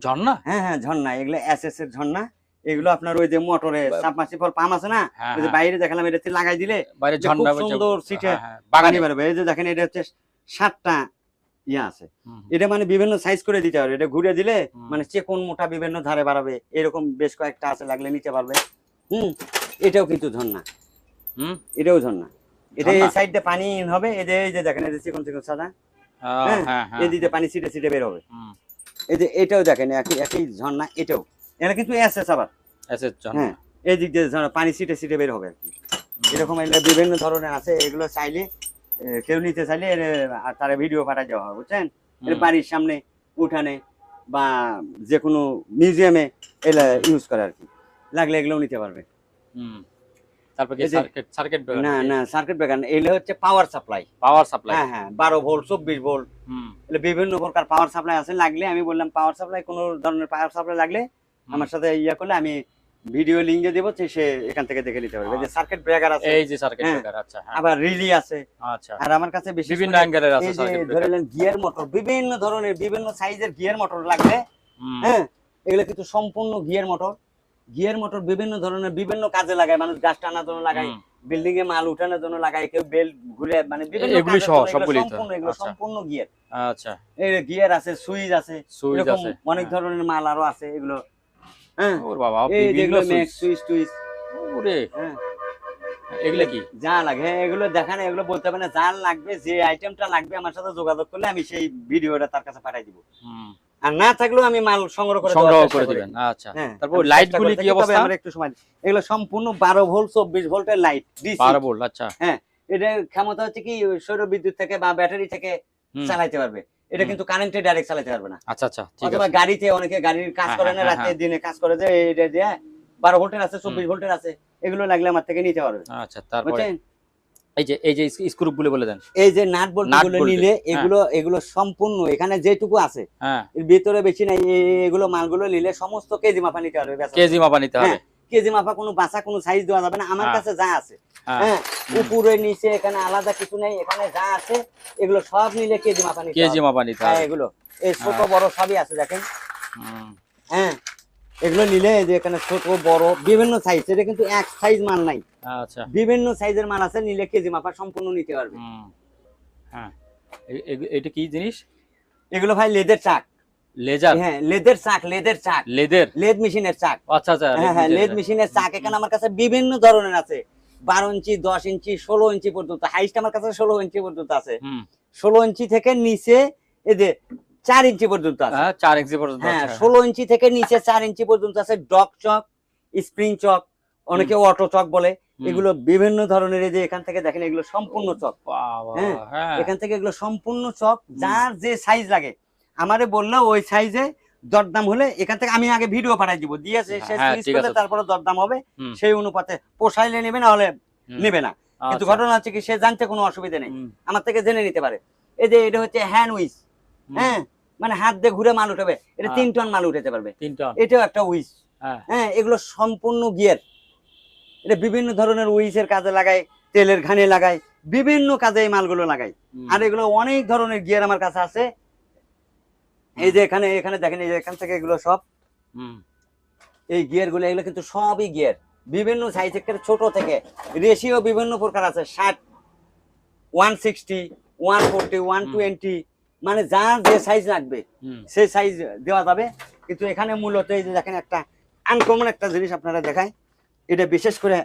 ঝর্ণা। হ্যাঁ হ্যাঁ ঝর্ণা, এগুলো এসএস এর ঝর্ণা। এগুলো আপনার ওই যে মোটরে সাবমার্সিবল পাম্প আছে না, হ্যাঁ, ওই যে হ্যাঁ। বাইরে দেখালাম, এটাতে লাগাই দিলে বাইরে যে খুব ঝর্ণা সুন্দর সিটে পানি বাগানে। বেরোবে। এই যে দেখেন এটা হচ্ছে 7টা ইয়া আছে। হুম। এটা মানে বিভিন্ন সাইজ করে দিতে হবে, এটা ঘুরে দিলে হুম। মানে চিকন মোটা বিভিন্ন ধারে বাড়াবে, এরকম বেশ কয়েকটা আছে, লাগলে নিতে পারবে। এটাও কিন্তু ঝর্ণা, হুম। এটাও ঝর্ণা। এটা এই ঝর্ণা? সাইডে পানি হবে, এই যে দেখেন, এই যে চিকন চিকন সাদা, হ্যাঁ হ্যাঁ হ্যাঁ। এই দিকে পানি ছিটে ছিটে বের হবে। হুম। এই যে এটাও দেখেন একই ঝর্ণা, এটাও এটা কিন্তু এসএস আবার। এসএস ঝর্ণা। হ্যাঁ এই দিক দিয়ে পানি ছিটে ছিটে বের হবে আর কি। এরকম এগুলো বিভিন্ন ধরনের আছে। এগুলো চাইলে কেউ নিতে চাইলে তারা ভিডিও পাঠাই দেওয়া হবে, বুঝছেন। এর বাড়ির সামনে, উঠানে বা যে কোনো মিউজিয়ামে এগুলো ইউজ করে আর কি, লাগলে এগুলোও নিতে পারবে। হুম। তারপর কি এই যে- সার্কিট ব্রেকার? না না সার্কিট ব্রেকার, এগুলো হচ্ছে পাওয়ার সাপ্লাই। Power supply. হ্যাঁ হ্যাঁ 12 ভোল্ট 24 ভোল্ট, হুম। এগুলো বিভিন্ন প্রকার পাওয়ার সাপ্লাই আছে। লাগলে আমি বললাম পাওয়ার সাপ্লাই, কোনো ধরনের পাওয়ার সাপ্লাই লাগলে আমার সাথে ইয়া করলে আমি ভিডিও লিংক দিয়ে দেবো, সে এখান থেকে দেখে নিতে পারবে। এই যে সার্কিট ব্রেকার আছে, এই যে সার্কিট ব্রেকার। আচ্ছা হ্যাঁ। আবার রিলি আছে। আচ্ছা। আর আমার কাছে বেশি বিভিন্ন অ্যাঙ্গেলের আছে সার্কিট ব্রেকার। ধরেন গিয়ার মোটর, বিভিন্ন ধরনের বিভিন্ন সাইজের গিয়ার মোটর লাগবে। হ্যাঁ এগুলো কিন্তু সম্পূর্ণ গিয়ার মোটর। গিয়ার মোটর বিভিন্ন ধরনের বিভিন্ন কাজে লাগায়, মানুষ গাছ টানার জন্য লাগায়, বিল্ডিং এ মাল উঠানোর জন্য লাগায়, কেউ বেল্ট ঘুরে, মানে বিভিন্ন এগুলি সহ সবগুলি তো। সম্পূর্ণ, এগুলো আচ্ছা। সম্পূর্ণ গিয়ার। আচ্ছা। এই গিয়ার আছে, সুইচ আছে, সুইচ এরকম আছে। অনেক ধরনের মাল আরো আছে এগুলো। হ্যাঁ ওর বাবা, এই বিভিন্ন যেগুলো সুইচ। সুইচ টুইচ, ওরে হ্যাঁ এগুলা কি? যা লাগে, হ্যাঁ এগুলো দেখানে, এগুলো বলতে হবে না, যা লাগবে, যে আইটেমটা লাগবে আমার সাথে যোগাযোগ করলে আমি সেই ভিডিওটা তার কাছে পাঠিয়ে দিব। হুম। আর না থাকলেও আমি মাল সংগ্রহ করে দিবেন। আচ্ছা। হ্যাঁ তারপর আমি লাইট চেষ্টা গুলি করে কি থাকি, তবে অবস্থা? আমার একটু সময়, এগুলো সম্পূর্ণ 12 ভোল্ট 24 ভোল্টের লাইট ডিসি। 12 ভোল্ট। আচ্ছা। হ্যাঁ এটার ক্ষমতা হচ্ছে কি সৌর বিদ্যুৎ থেকে বা ব্যাটারি থেকে চালাতে পারবে। এটা কিন্তু কারেন্টে ডাইরেক্ট চালাতে পারবে না। আচ্ছা আচ্ছা ঠিক অথবা আছে। গাড়িতে, অনেকে গাড়ির কাজ হ্যাঁ, করে না, হ্যাঁ, রাতে হ্যাঁ। দিনে কাজ করে, যে এটা দিয়ে 12 ভোল্টের আছে, 24 ভোল্টের আছে, এগুলো লাগলে আমার থেকে নিতে পারবে। আচ্ছা তারপরে বুঝছেন। এই যে স্ক্রু গুলো বলে দেন। এই যে নাট বল্টু নাট গুলো বল্টু, নিলে হ্যাঁ। এগুলো সম্পূর্ণ এখানে যেটুকু আছে হ্যাঁ। এর ভিতরে বেশি নাই, এগুলো মালগুলো নিলে সমস্ত কেজি মাপা নিতে হবে। কেজি মাপা নিতে হবে। হ্যাঁ, কেজি মাপা, কোনো বাসা কোনো সাইজ দেওয়া যাবে না। আমার হ্যাঁ। কাছে যা আছে, হ্যাঁ। হ্যাঁ উপরে নিচে এখানে আলাদা কিছু নেই, এখানে যা আছে এগুলো সব নিলে কেজি মাপা নিতে হবে। কেজি মাপা নিতে হ্যাঁ হবে। এগুলো এই ছোট হ্যাঁ। বড় সবই আছে দেখেন। হুম। হ্যাঁ এগুলো নিলে এই যে এখানে ছোট বড় বিভিন্ন সাইজ, এটা কিন্তু এক সাইজ মাল নাই, আচ্ছা। বিভিন্ন সাইজের মাল আছে, নিলে কেজি মাপা সম্পূর্ণ নিতে পারবে। হুম। হ্যাঁ। এটা কি জিনিস? এগুলো ভাই লেদের চাক। লেজার, হ্যাঁ লেদের চাক, লেদ মেশিনের চাক। আচ্ছা আচ্ছা, হ্যাঁ হ্যাঁ লেদ মেশিনের চাক এখানে আমার কাছে বিভিন্ন ধরনের আছে, 12 ইঞ্চি, 10 ইঞ্চি, 16 ইঞ্চি পর্যন্ত, হাইস্ট আমার কাছে 16 ইঞ্চি পর্যন্ত আছে। 16 ইঞ্চি থেকে নিচে এই যে 4 ইঞ্চি পর্যন্ত আছে। 4 ইঞ্চি পর্যন্ত, হ্যাঁ 16 ইঞ্চি থেকে নিচে 4 ইঞ্চি পর্যন্ত আছে। ডগ চক, স্প্রিং চক, অনেকে অটো চক বলে, এগুলো বিভিন্ন ধরনের। এই যে এখান থেকে দেখেন এগুলো সম্পূর্ণ চক। হ্যাঁ এখান থেকে এগুলো সম্পূর্ণ চক, যার যে সাইজ লাগে আমারে বললে ওই সাইজে দরদাম হলে এখান থেকে আমি আগে ভিডিও পাঠাই দিব, দিয়েছে তারপরে দরদাম হবে, সেই অনুপাতে পোষাইলে নেবে, না হলে নেবে না। কিন্তু ঘটনা হচ্ছে কি, সে জানতে কোনো অসুবিধা নেই, আমার থেকে জেনে নিতে পারে। এই যে এটা হচ্ছে হ্যান্ড উইচ, হ্যাঁ মানে হাত দিয়ে ঘুরে মাল উঠাবে, এটা 3 টন মাল উঠাতে পারবে, এটাও একটা উইচ। হ্যাঁ এগুলো সম্পূর্ণ গিয়ার, এটা বিভিন্ন ধরনের উইচের কাজে লাগায়, তেলের ঘানে লাগায়, বিভিন্ন কাজে এই মালগুলো লাগায়। আর এগুলো অনেক ধরনের গিয়ার আমার কাছে আছে। এই যে এখানে এখানে দেখেন, এই যে এখান থেকে এগুলো সব এই গিয়ার গুলো, এগুলো কিন্তু সবই গিয়ার, বিভিন্ন সাইজ থেকে, ছোট থেকে, রেশিও বিভিন্ন প্রকার আছে, 60, 160, 140, 120, মানে যার যে সাইজ লাগবে সেই সাইজ দেওয়া যাবে। কিন্তু এখানে মূলত এই যে দেখেন একটা আনকমন একটা জিনিস আপনারা দেখায়, এটা বিশেষ করে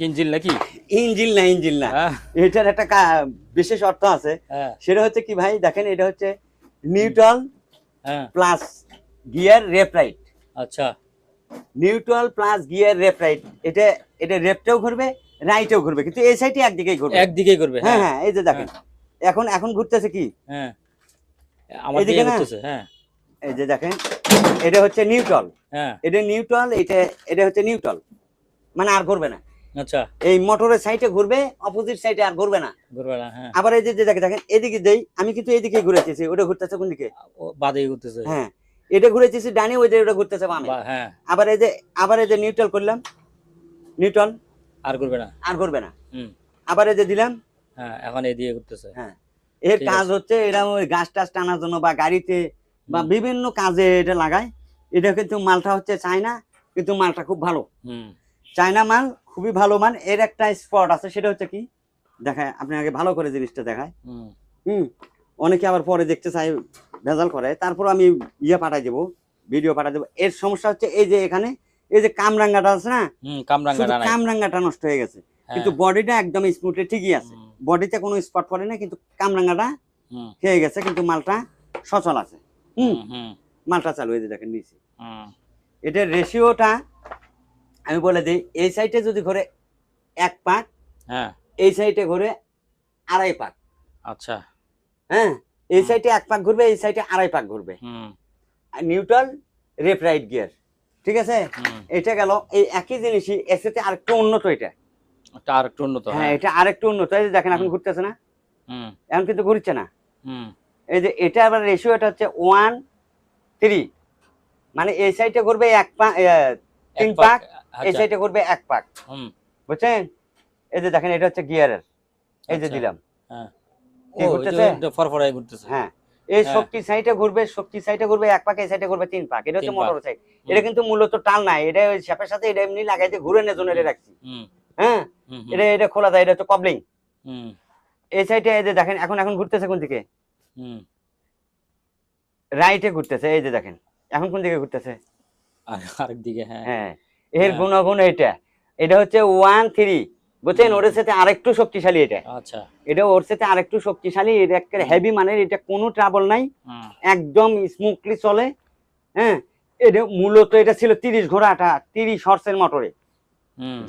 ইঞ্জিন নাকি? ইঞ্জিন না, এটার একটা বিশেষ অর্থ আছে। সেটা হচ্ছে কি ভাই, দেখেন এটা হচ্ছে নিউট্রাল প্লাস গিয়ার রেফরাইট। আচ্ছা, নিউট্রাল প্লাস গিয়ার রেফরাইট, এটা এটা লেফটেও ঘুরবে, রাইটেও ঘুরবে, কিন্তু এই সাইডে একদিকেই ঘুরবে। হ্যাঁ হ্যাঁ এই যে দেখেন এখন এখন ঘুরতেছে কি, হ্যাঁ আমার দিকে ঘুরতেছে। হ্যাঁ এই যে দেখেন এটা হচ্ছে নিউট্রাল, এটা নিউট্রাল, এটা হচ্ছে নিউট্রাল, মানে আর ঘুরবে না। আচ্ছা, এই মোটরের সাইডে ঘুরবে, অপোজিট সাইডে আর ঘুরবে না। হ্যাঁ আবার এই যে দেখেন এদিকে দেই, আমি কিন্তু এদিকে ঘুরেছি, ওটা ঘুরতেছে কোন দিকে, বাদে ঘুরতেছে। হ্যাঁ এটা ঘুরেছি ডানে, ওই যে ওটা ঘুরতেছে বামে। হ্যাঁ আবার এই যে নিউট্রাল করলাম, নিউট্রাল আর ঘুরবে না। আবার এই যে দিলাম, হ্যাঁ এখন এদিকে ঘুরতেছে। হ্যাঁ এর কাজ হচ্ছে এরা ওই গাছ টাছ টানার জন্য বা গাড়িতে বা বিভিন্ন কাজে এটা লাগায়। এটা কিন্তু মালটা হচ্ছে চায়না, কিন্তু মালটা খুব ভালো, চায়না মাল খুবই ভালো মান। এর একটা স্পট আছে, সেটা হচ্ছে কি দেখায়, আপনি আগে ভালো করে জিনিসটা দেখায়। অনেকে আবার পরে দেখতে চাই, ভেজাল করে, তারপর আমি পাঠাই দেবো, ভিডিও পাঠাই দেবো। এর সমস্যা হচ্ছে এই যে এখানে এই যে কামরাঙ্গাটা আছে না, কামরাঙ্গাটা নষ্ট হয়ে গেছে, কিন্তু বডিটা একদম স্মুথলি ঠিকই আছে, বডিতে কোনো স্পট পড়ে না, কিন্তু কামরাঙ্গাটা খেয়ে গেছে, কিন্তু মালটা সচল আছে। মালটা চালু হয়ে দেখেন নিচে। এটার রেশিওটা আমি বলে দিই, এই সাইডে যদি ঘুরে 1 পাক, এই সাইডে ঘুরে 2.5 পাক। আচ্ছা, হ্যাঁ এই সাইডে 1 পাক ঘুরবে, এই সাইডে 2.5 পাক ঘুরবে। নিউট্রাল রেফরাইট গিয়ার, ঠিক আছে। এটা গেল এই একই জিনিসই, এর সাথে আরেকটু উন্নত, এটা আরেকটু উন্নত। হ্যাঁ এটা আরেকটু উন্নত। এই যে দেখেন এখন ঘুরতেছে না, এখন কিন্তু ঘুরছে না। এই যে এটা আবার রেশিওটা হচ্ছে 1:3, মানে এই সাইডে ঘুরবে 1 পাক, 3 পাক, এই সাইডে ঘুরবে 1 পাক, বুঝছেন। এই যে দেখেন এটা হচ্ছে গিয়ারের, এই যে দিলাম, হ্যাঁ এই শক্তি সাইডে ঘুরবে, 1 পাক, এই সাইডে ঘুরবে 3 পাক। এটা হচ্ছে মোটর সাইড। এটা কিন্তু মূলত টাল নাই, এটা ওই শ্যাপের সাথে এটা এমনি লাগাই দিয়ে ঘুরে নেজনে রাখছি। হ্যাঁ এটা খোলা যায়, এটা হচ্ছে কবলিং। এই সাইডে এই যে দেখেন এখন ঘুরতেছে কোন দিকে, রাইটে ঘুরতেছে। এই যে দেখেন এখন কোন দিকে ঘুরতেছে, আরেক দিকে। হ্যাঁ এর গুণগুণ এটা হচ্ছে 1:3, বুঝছেন। ওর সাথে আরেকটু শক্তিশালী এটা। আচ্ছা, এটা ওর সাথে আরেকটু শক্তিশালী, এটা একটা হেভি মানের, এটা কোনো ট্রাবল নাই, একদম স্মুথলি চলে। হ্যাঁ এটা মূলত এটা ছিল 30 ঘোড়াটা, 30 হর্সের মোটরে,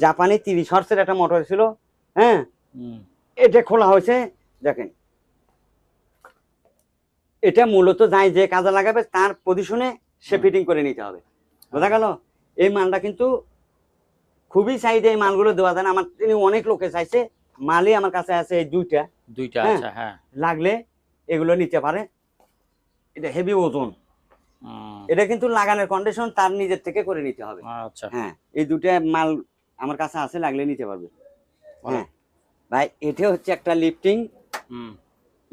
জাপানি 30 হর্সের একটা মোটর ছিল। হ্যাঁ এটা খোলা হয়েছে, দেখেন এটা মূলত যাই যে কাজে লাগাবে তার পজিশনে সে ফিটিং করে নিতে হবে, বোঝা গেল। এই মালটা কিন্তু খুবই চাহিদা, এই মালগুলো দেওয়া যায় না। আমার অনেক লোকে চাইছে, মালই আমার কাছে আছে এই দুইটা। আচ্ছা, হ্যাঁ লাগলে এগুলো নিতে পারে। এটা হেভি ওজন, এটা কিন্তু লাগানোর কন্ডিশন তার নিজের থেকে করে নিতে হবে। আচ্ছা, হ্যাঁ এই দুটো মাল আমার কাছে আছে, লাগলে নিতে পারবে। হ্যাঁ ভাই এটা হচ্ছে একটা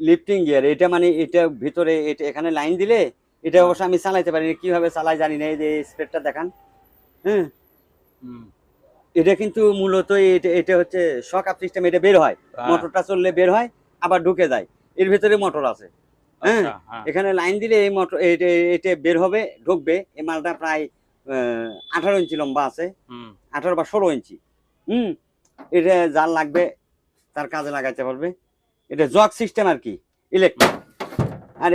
লিফটিং গিয়ার। এটা মানে এটা ভিতরে এটা এখানে লাইন দিলে, এটা অবশ্য আমি চালাইতে পারি, কিভাবে চালাই জানি না। এই যে স্প্রেডটা দেখান, হ্যাঁ এটা কিন্তু মূলত এটা হচ্ছে শক আপ সিস্টেম, এটা বের হয়, মোটরটা চললে বের হয়, আবার ঢুকে যায়, এর ভিতরে মোটর আছে। হ্যাঁ আচ্ছা, হ্যাঁ। এখানে লাইন দিলে এই মোটর এটা বের হবে, ঢুকবে। এই মালটা প্রায় 18 ইঞ্চি লম্বা আছে, 18 বা 16 ইঞ্চি। এটা যার লাগবে তার কাজে লাগাইতে পারবে। এটা জগ সিস্টেম আর কি, ইলেকট্রিক। আর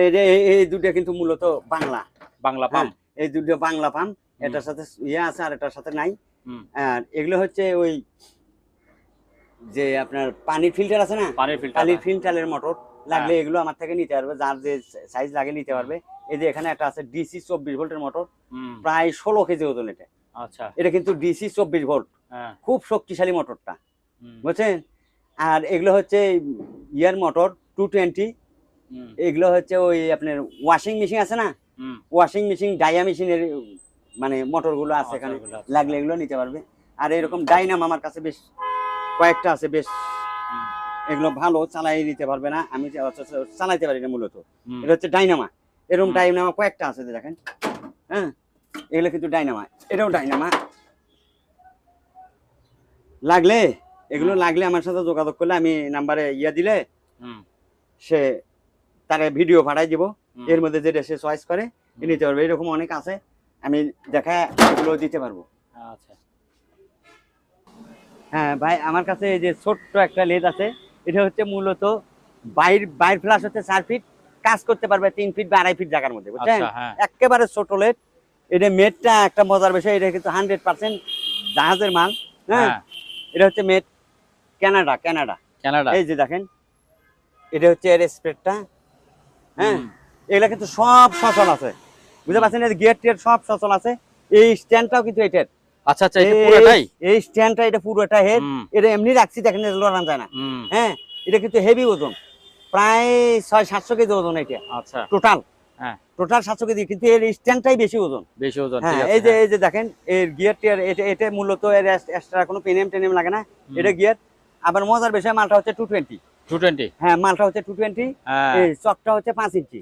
এই দুটো কিন্তু মূলত বাংলা পাম্প। এই দুটো বাংলা পাম্প, এটার সাথে ইয়ে আছে আর এটার সাথে নাই। আর এগুলো হচ্ছে ওই যে আপনার পানির ফিল্টার আছে না, পানির ফিল্টারের মোটর লাগলে এগুলো আমার থেকে নিতে পারবে, যার যে সাইজ লাগে নিতে পারবে। এই যে এখানে একটা আছে ডিসি 24 ভোল্টের মোটর, প্রায় 16 কেজি ওজন এটা। আচ্ছা, এটা কিন্তু ডিসি 24 ভোল্ট, খুব শক্তিশালী মোটরটা, বুঝছেন। আর এগুলো হচ্ছে ইয়ার মোটর 220। এগুলো হচ্ছে ওই আপনার ওয়াশিং মেশিন আছে না, ওয়াশিং মেশিন ডাইয়া মেশিনের মানে মোটর গুলো আছে এখানে, লাগলে এগুলো নিতে পারবে। আর এরকম ডাইনাম আমার কাছে বেশ কয়েকটা আছে, বেশ এগুলো ভালো, চালাই নিতে পারবে না, আমি চালাইতে পারি না মূলত। এটা হচ্ছে ডাইনামা, এরকম ডাইনামা কয়েকটা আছে দেখেন। হ্যাঁ এগুলো কিন্তু ডাইনামা, এটাও ডাইনামা। লাগলে এগুলো লাগলে আমার সাথে যোগাযোগ করলে আমি নাম্বারে ইয়া দিলে সে তারে ভিডিও পাঠাই দিব, এর মধ্যে যেটা সে চয়েস করে নিতে পারবে। এরকম অনেক আছে, আমি দেখা এগুলো দিতে পারবো। আচ্ছা, হ্যাঁ ভাই, আমার কাছে এই যে ছোট্ট একটা লেজ আছে, এটা হচ্ছে মূলত বাইর ফ্লাশ হচ্ছে 4 ফিট, কাজ করতে পারবে 3 ফিট বা 2.5 ফিট জায়গার মধ্যে, বুঝছেন। একেবারে ছোট লেজ। এটা মেটটা একটা মজার বিষয়, এটা কিন্তু 100% জাহাজের মাল। হ্যাঁ এটা হচ্ছে মেট কানাডা। এই যে দেখেন, এটা হচ্ছে এর স্প্রেডটা। হ্যাঁ এগুলা কিন্তু সব সচল আছে, বুঝতে পারছেন, গিয়ার টিয়ার সব সচল আছে। এই স্ট্যান্ডটাও কিন্তু এটার। আচ্ছা আচ্ছা, এটা পুরোটাই এই স্ট্যান্ডটা, এটা পুরোটা হেড, এটা এমনি রাখছি দেখেন, লড়ানো যায় না। হ্যাঁ এটা কিন্তু হেভি ওজন, প্রায় 600-700 কেজি ওজন এটা। আচ্ছা টোটাল, হ্যাঁ টোটাল 700 কেজি, কিন্তু এর স্ট্যান্ডটাই বেশি ওজন। হ্যাঁ এই যে দেখেন, এর গিয়ার টিয়ার এটা মূলত এর এক্সট্রা কোনো টেনেম লাগে না, এটা গিয়ার। আবার মজার বিষয়, মালটা হচ্ছে 220। হ্যাঁ মালটা হচ্ছে 220। এই চকটা হচ্ছে 5 ইঞ্চি,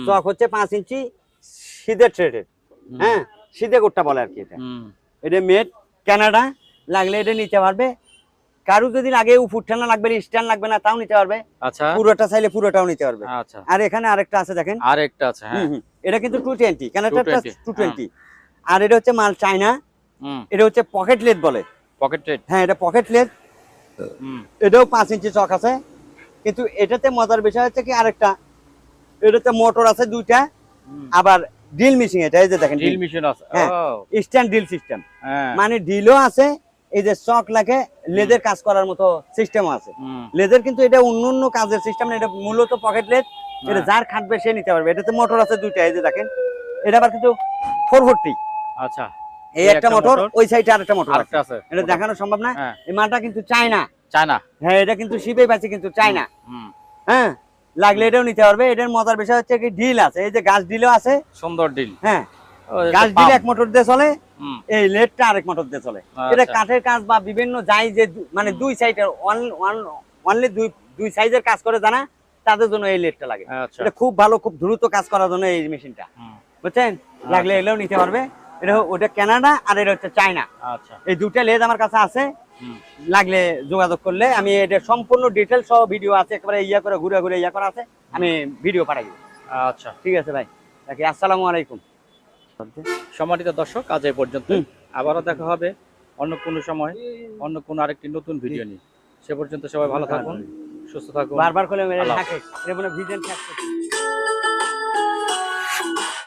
চক হচ্ছে 5 ইঞ্চি সিধে থ্রেডের। হ্যাঁ সিধে কোটটা বলে আর কি এটা। এটা মেড কানাডা, লাগলে এটা নিতে পারবে। কারো যদি লাগে উপর ঠান্ডা লাগবে, স্ট্যান্ড লাগবে না, তাও নিতে পারবে। আচ্ছা পুরোটা চাইলে পুরোটাও নিতে পারবে। আচ্ছা আর এখানে আরেকটা আছে দেখেন, আরেকটা আছে। হ্যাঁ এটা কিন্তু 220, কানাডাটা 220। আর এটা হচ্ছে মাল চায়না, এটা হচ্ছে পকেট লেদ বলে, পকেট লেদ। হ্যাঁ এটা পকেট লেদ, এটাও 5 ইঞ্চি চক আছে। কিন্তু এটাতে মজার বিষয় হচ্ছে কি, আরেকটা এটাতে মোটর আছে 2টা, আবার ড্রিল মেশিন। এটা এই যে দেখেন, ড্রিল মেশিন আছে, স্ট্যান্ড ড্রিল সিস্টেম, মানে ড্রিলও আছে। এই যে চক লাগে লেদের কাজ করার মতো সিস্টেমও আছে। লেদের কিন্তু এটা অন্য কাজের সিস্টেম না, এটা মূলত পকেট লেদ। এটা যার খাটবে সে নিতে পারবে। এটাতে মোটর আছে 2টা, এই যে দেখেন। এটা আবার কিন্তু 440। আচ্ছা এই একটা মোটর, ওই সাইডে আরেকটা মোটর আছে, এটা দেখানো সম্ভব না। এই মালটা কিন্তু চায়না। হ্যাঁ এটা কিন্তু শিপে পাচ্ছে, কিন্তু চায়না। হ্যাঁ লাগলে এটাও নিতে পারবে। এটার মজার বিষয় হচ্ছে কি, ডিল আছে, এই যে গাছ ডিলও আছে, সুন্দর ডিল। হ্যাঁ গাছ ডিল এক মোটর দিয়ে চলে, এই লেডটা আরেক মোটর দিয়ে চলে। এটা কাঠের কাজ বা বিভিন্ন যাই যে মানে দুই সাইডের অনলি দুই সাইজের কাজ করে জানা, তাদের জন্য এই লেডটা লাগে। এটা খুব ভালো, খুব দ্রুত কাজ করার জন্য এই মেশিনটা, বুঝছেন। লাগলে এলেও নিতে পারবে। এটা ওটা কানাডা আর এটা হচ্ছে চায়না। আচ্ছা এই দুটা লেজ আমার কাছে আছে, লাগলে যোগাযোগ করলে আমি এটা সম্পূর্ণ ডিটেইলস সহ ভিডিও আছে, একেবারে ইয়া করে ঘুরে ইয়া করা আছে, আমি ভিডিও পাঠাই দিব। আচ্ছা ঠিক আছে ভাই, আসসালামু আলাইকুম। সম্মানিত দর্শক, আজ এই পর্যন্ত। আবারও দেখা হবে অন্য কোনো সময়, অন্য কোনো আরেকটি নতুন ভিডিও নিয়ে। সে পর্যন্ত সবাই ভালো থাকুন, সুস্থ থাকুন। বারবার করে মেরে থাকে, এটা মনে ভিজেন থাকছে।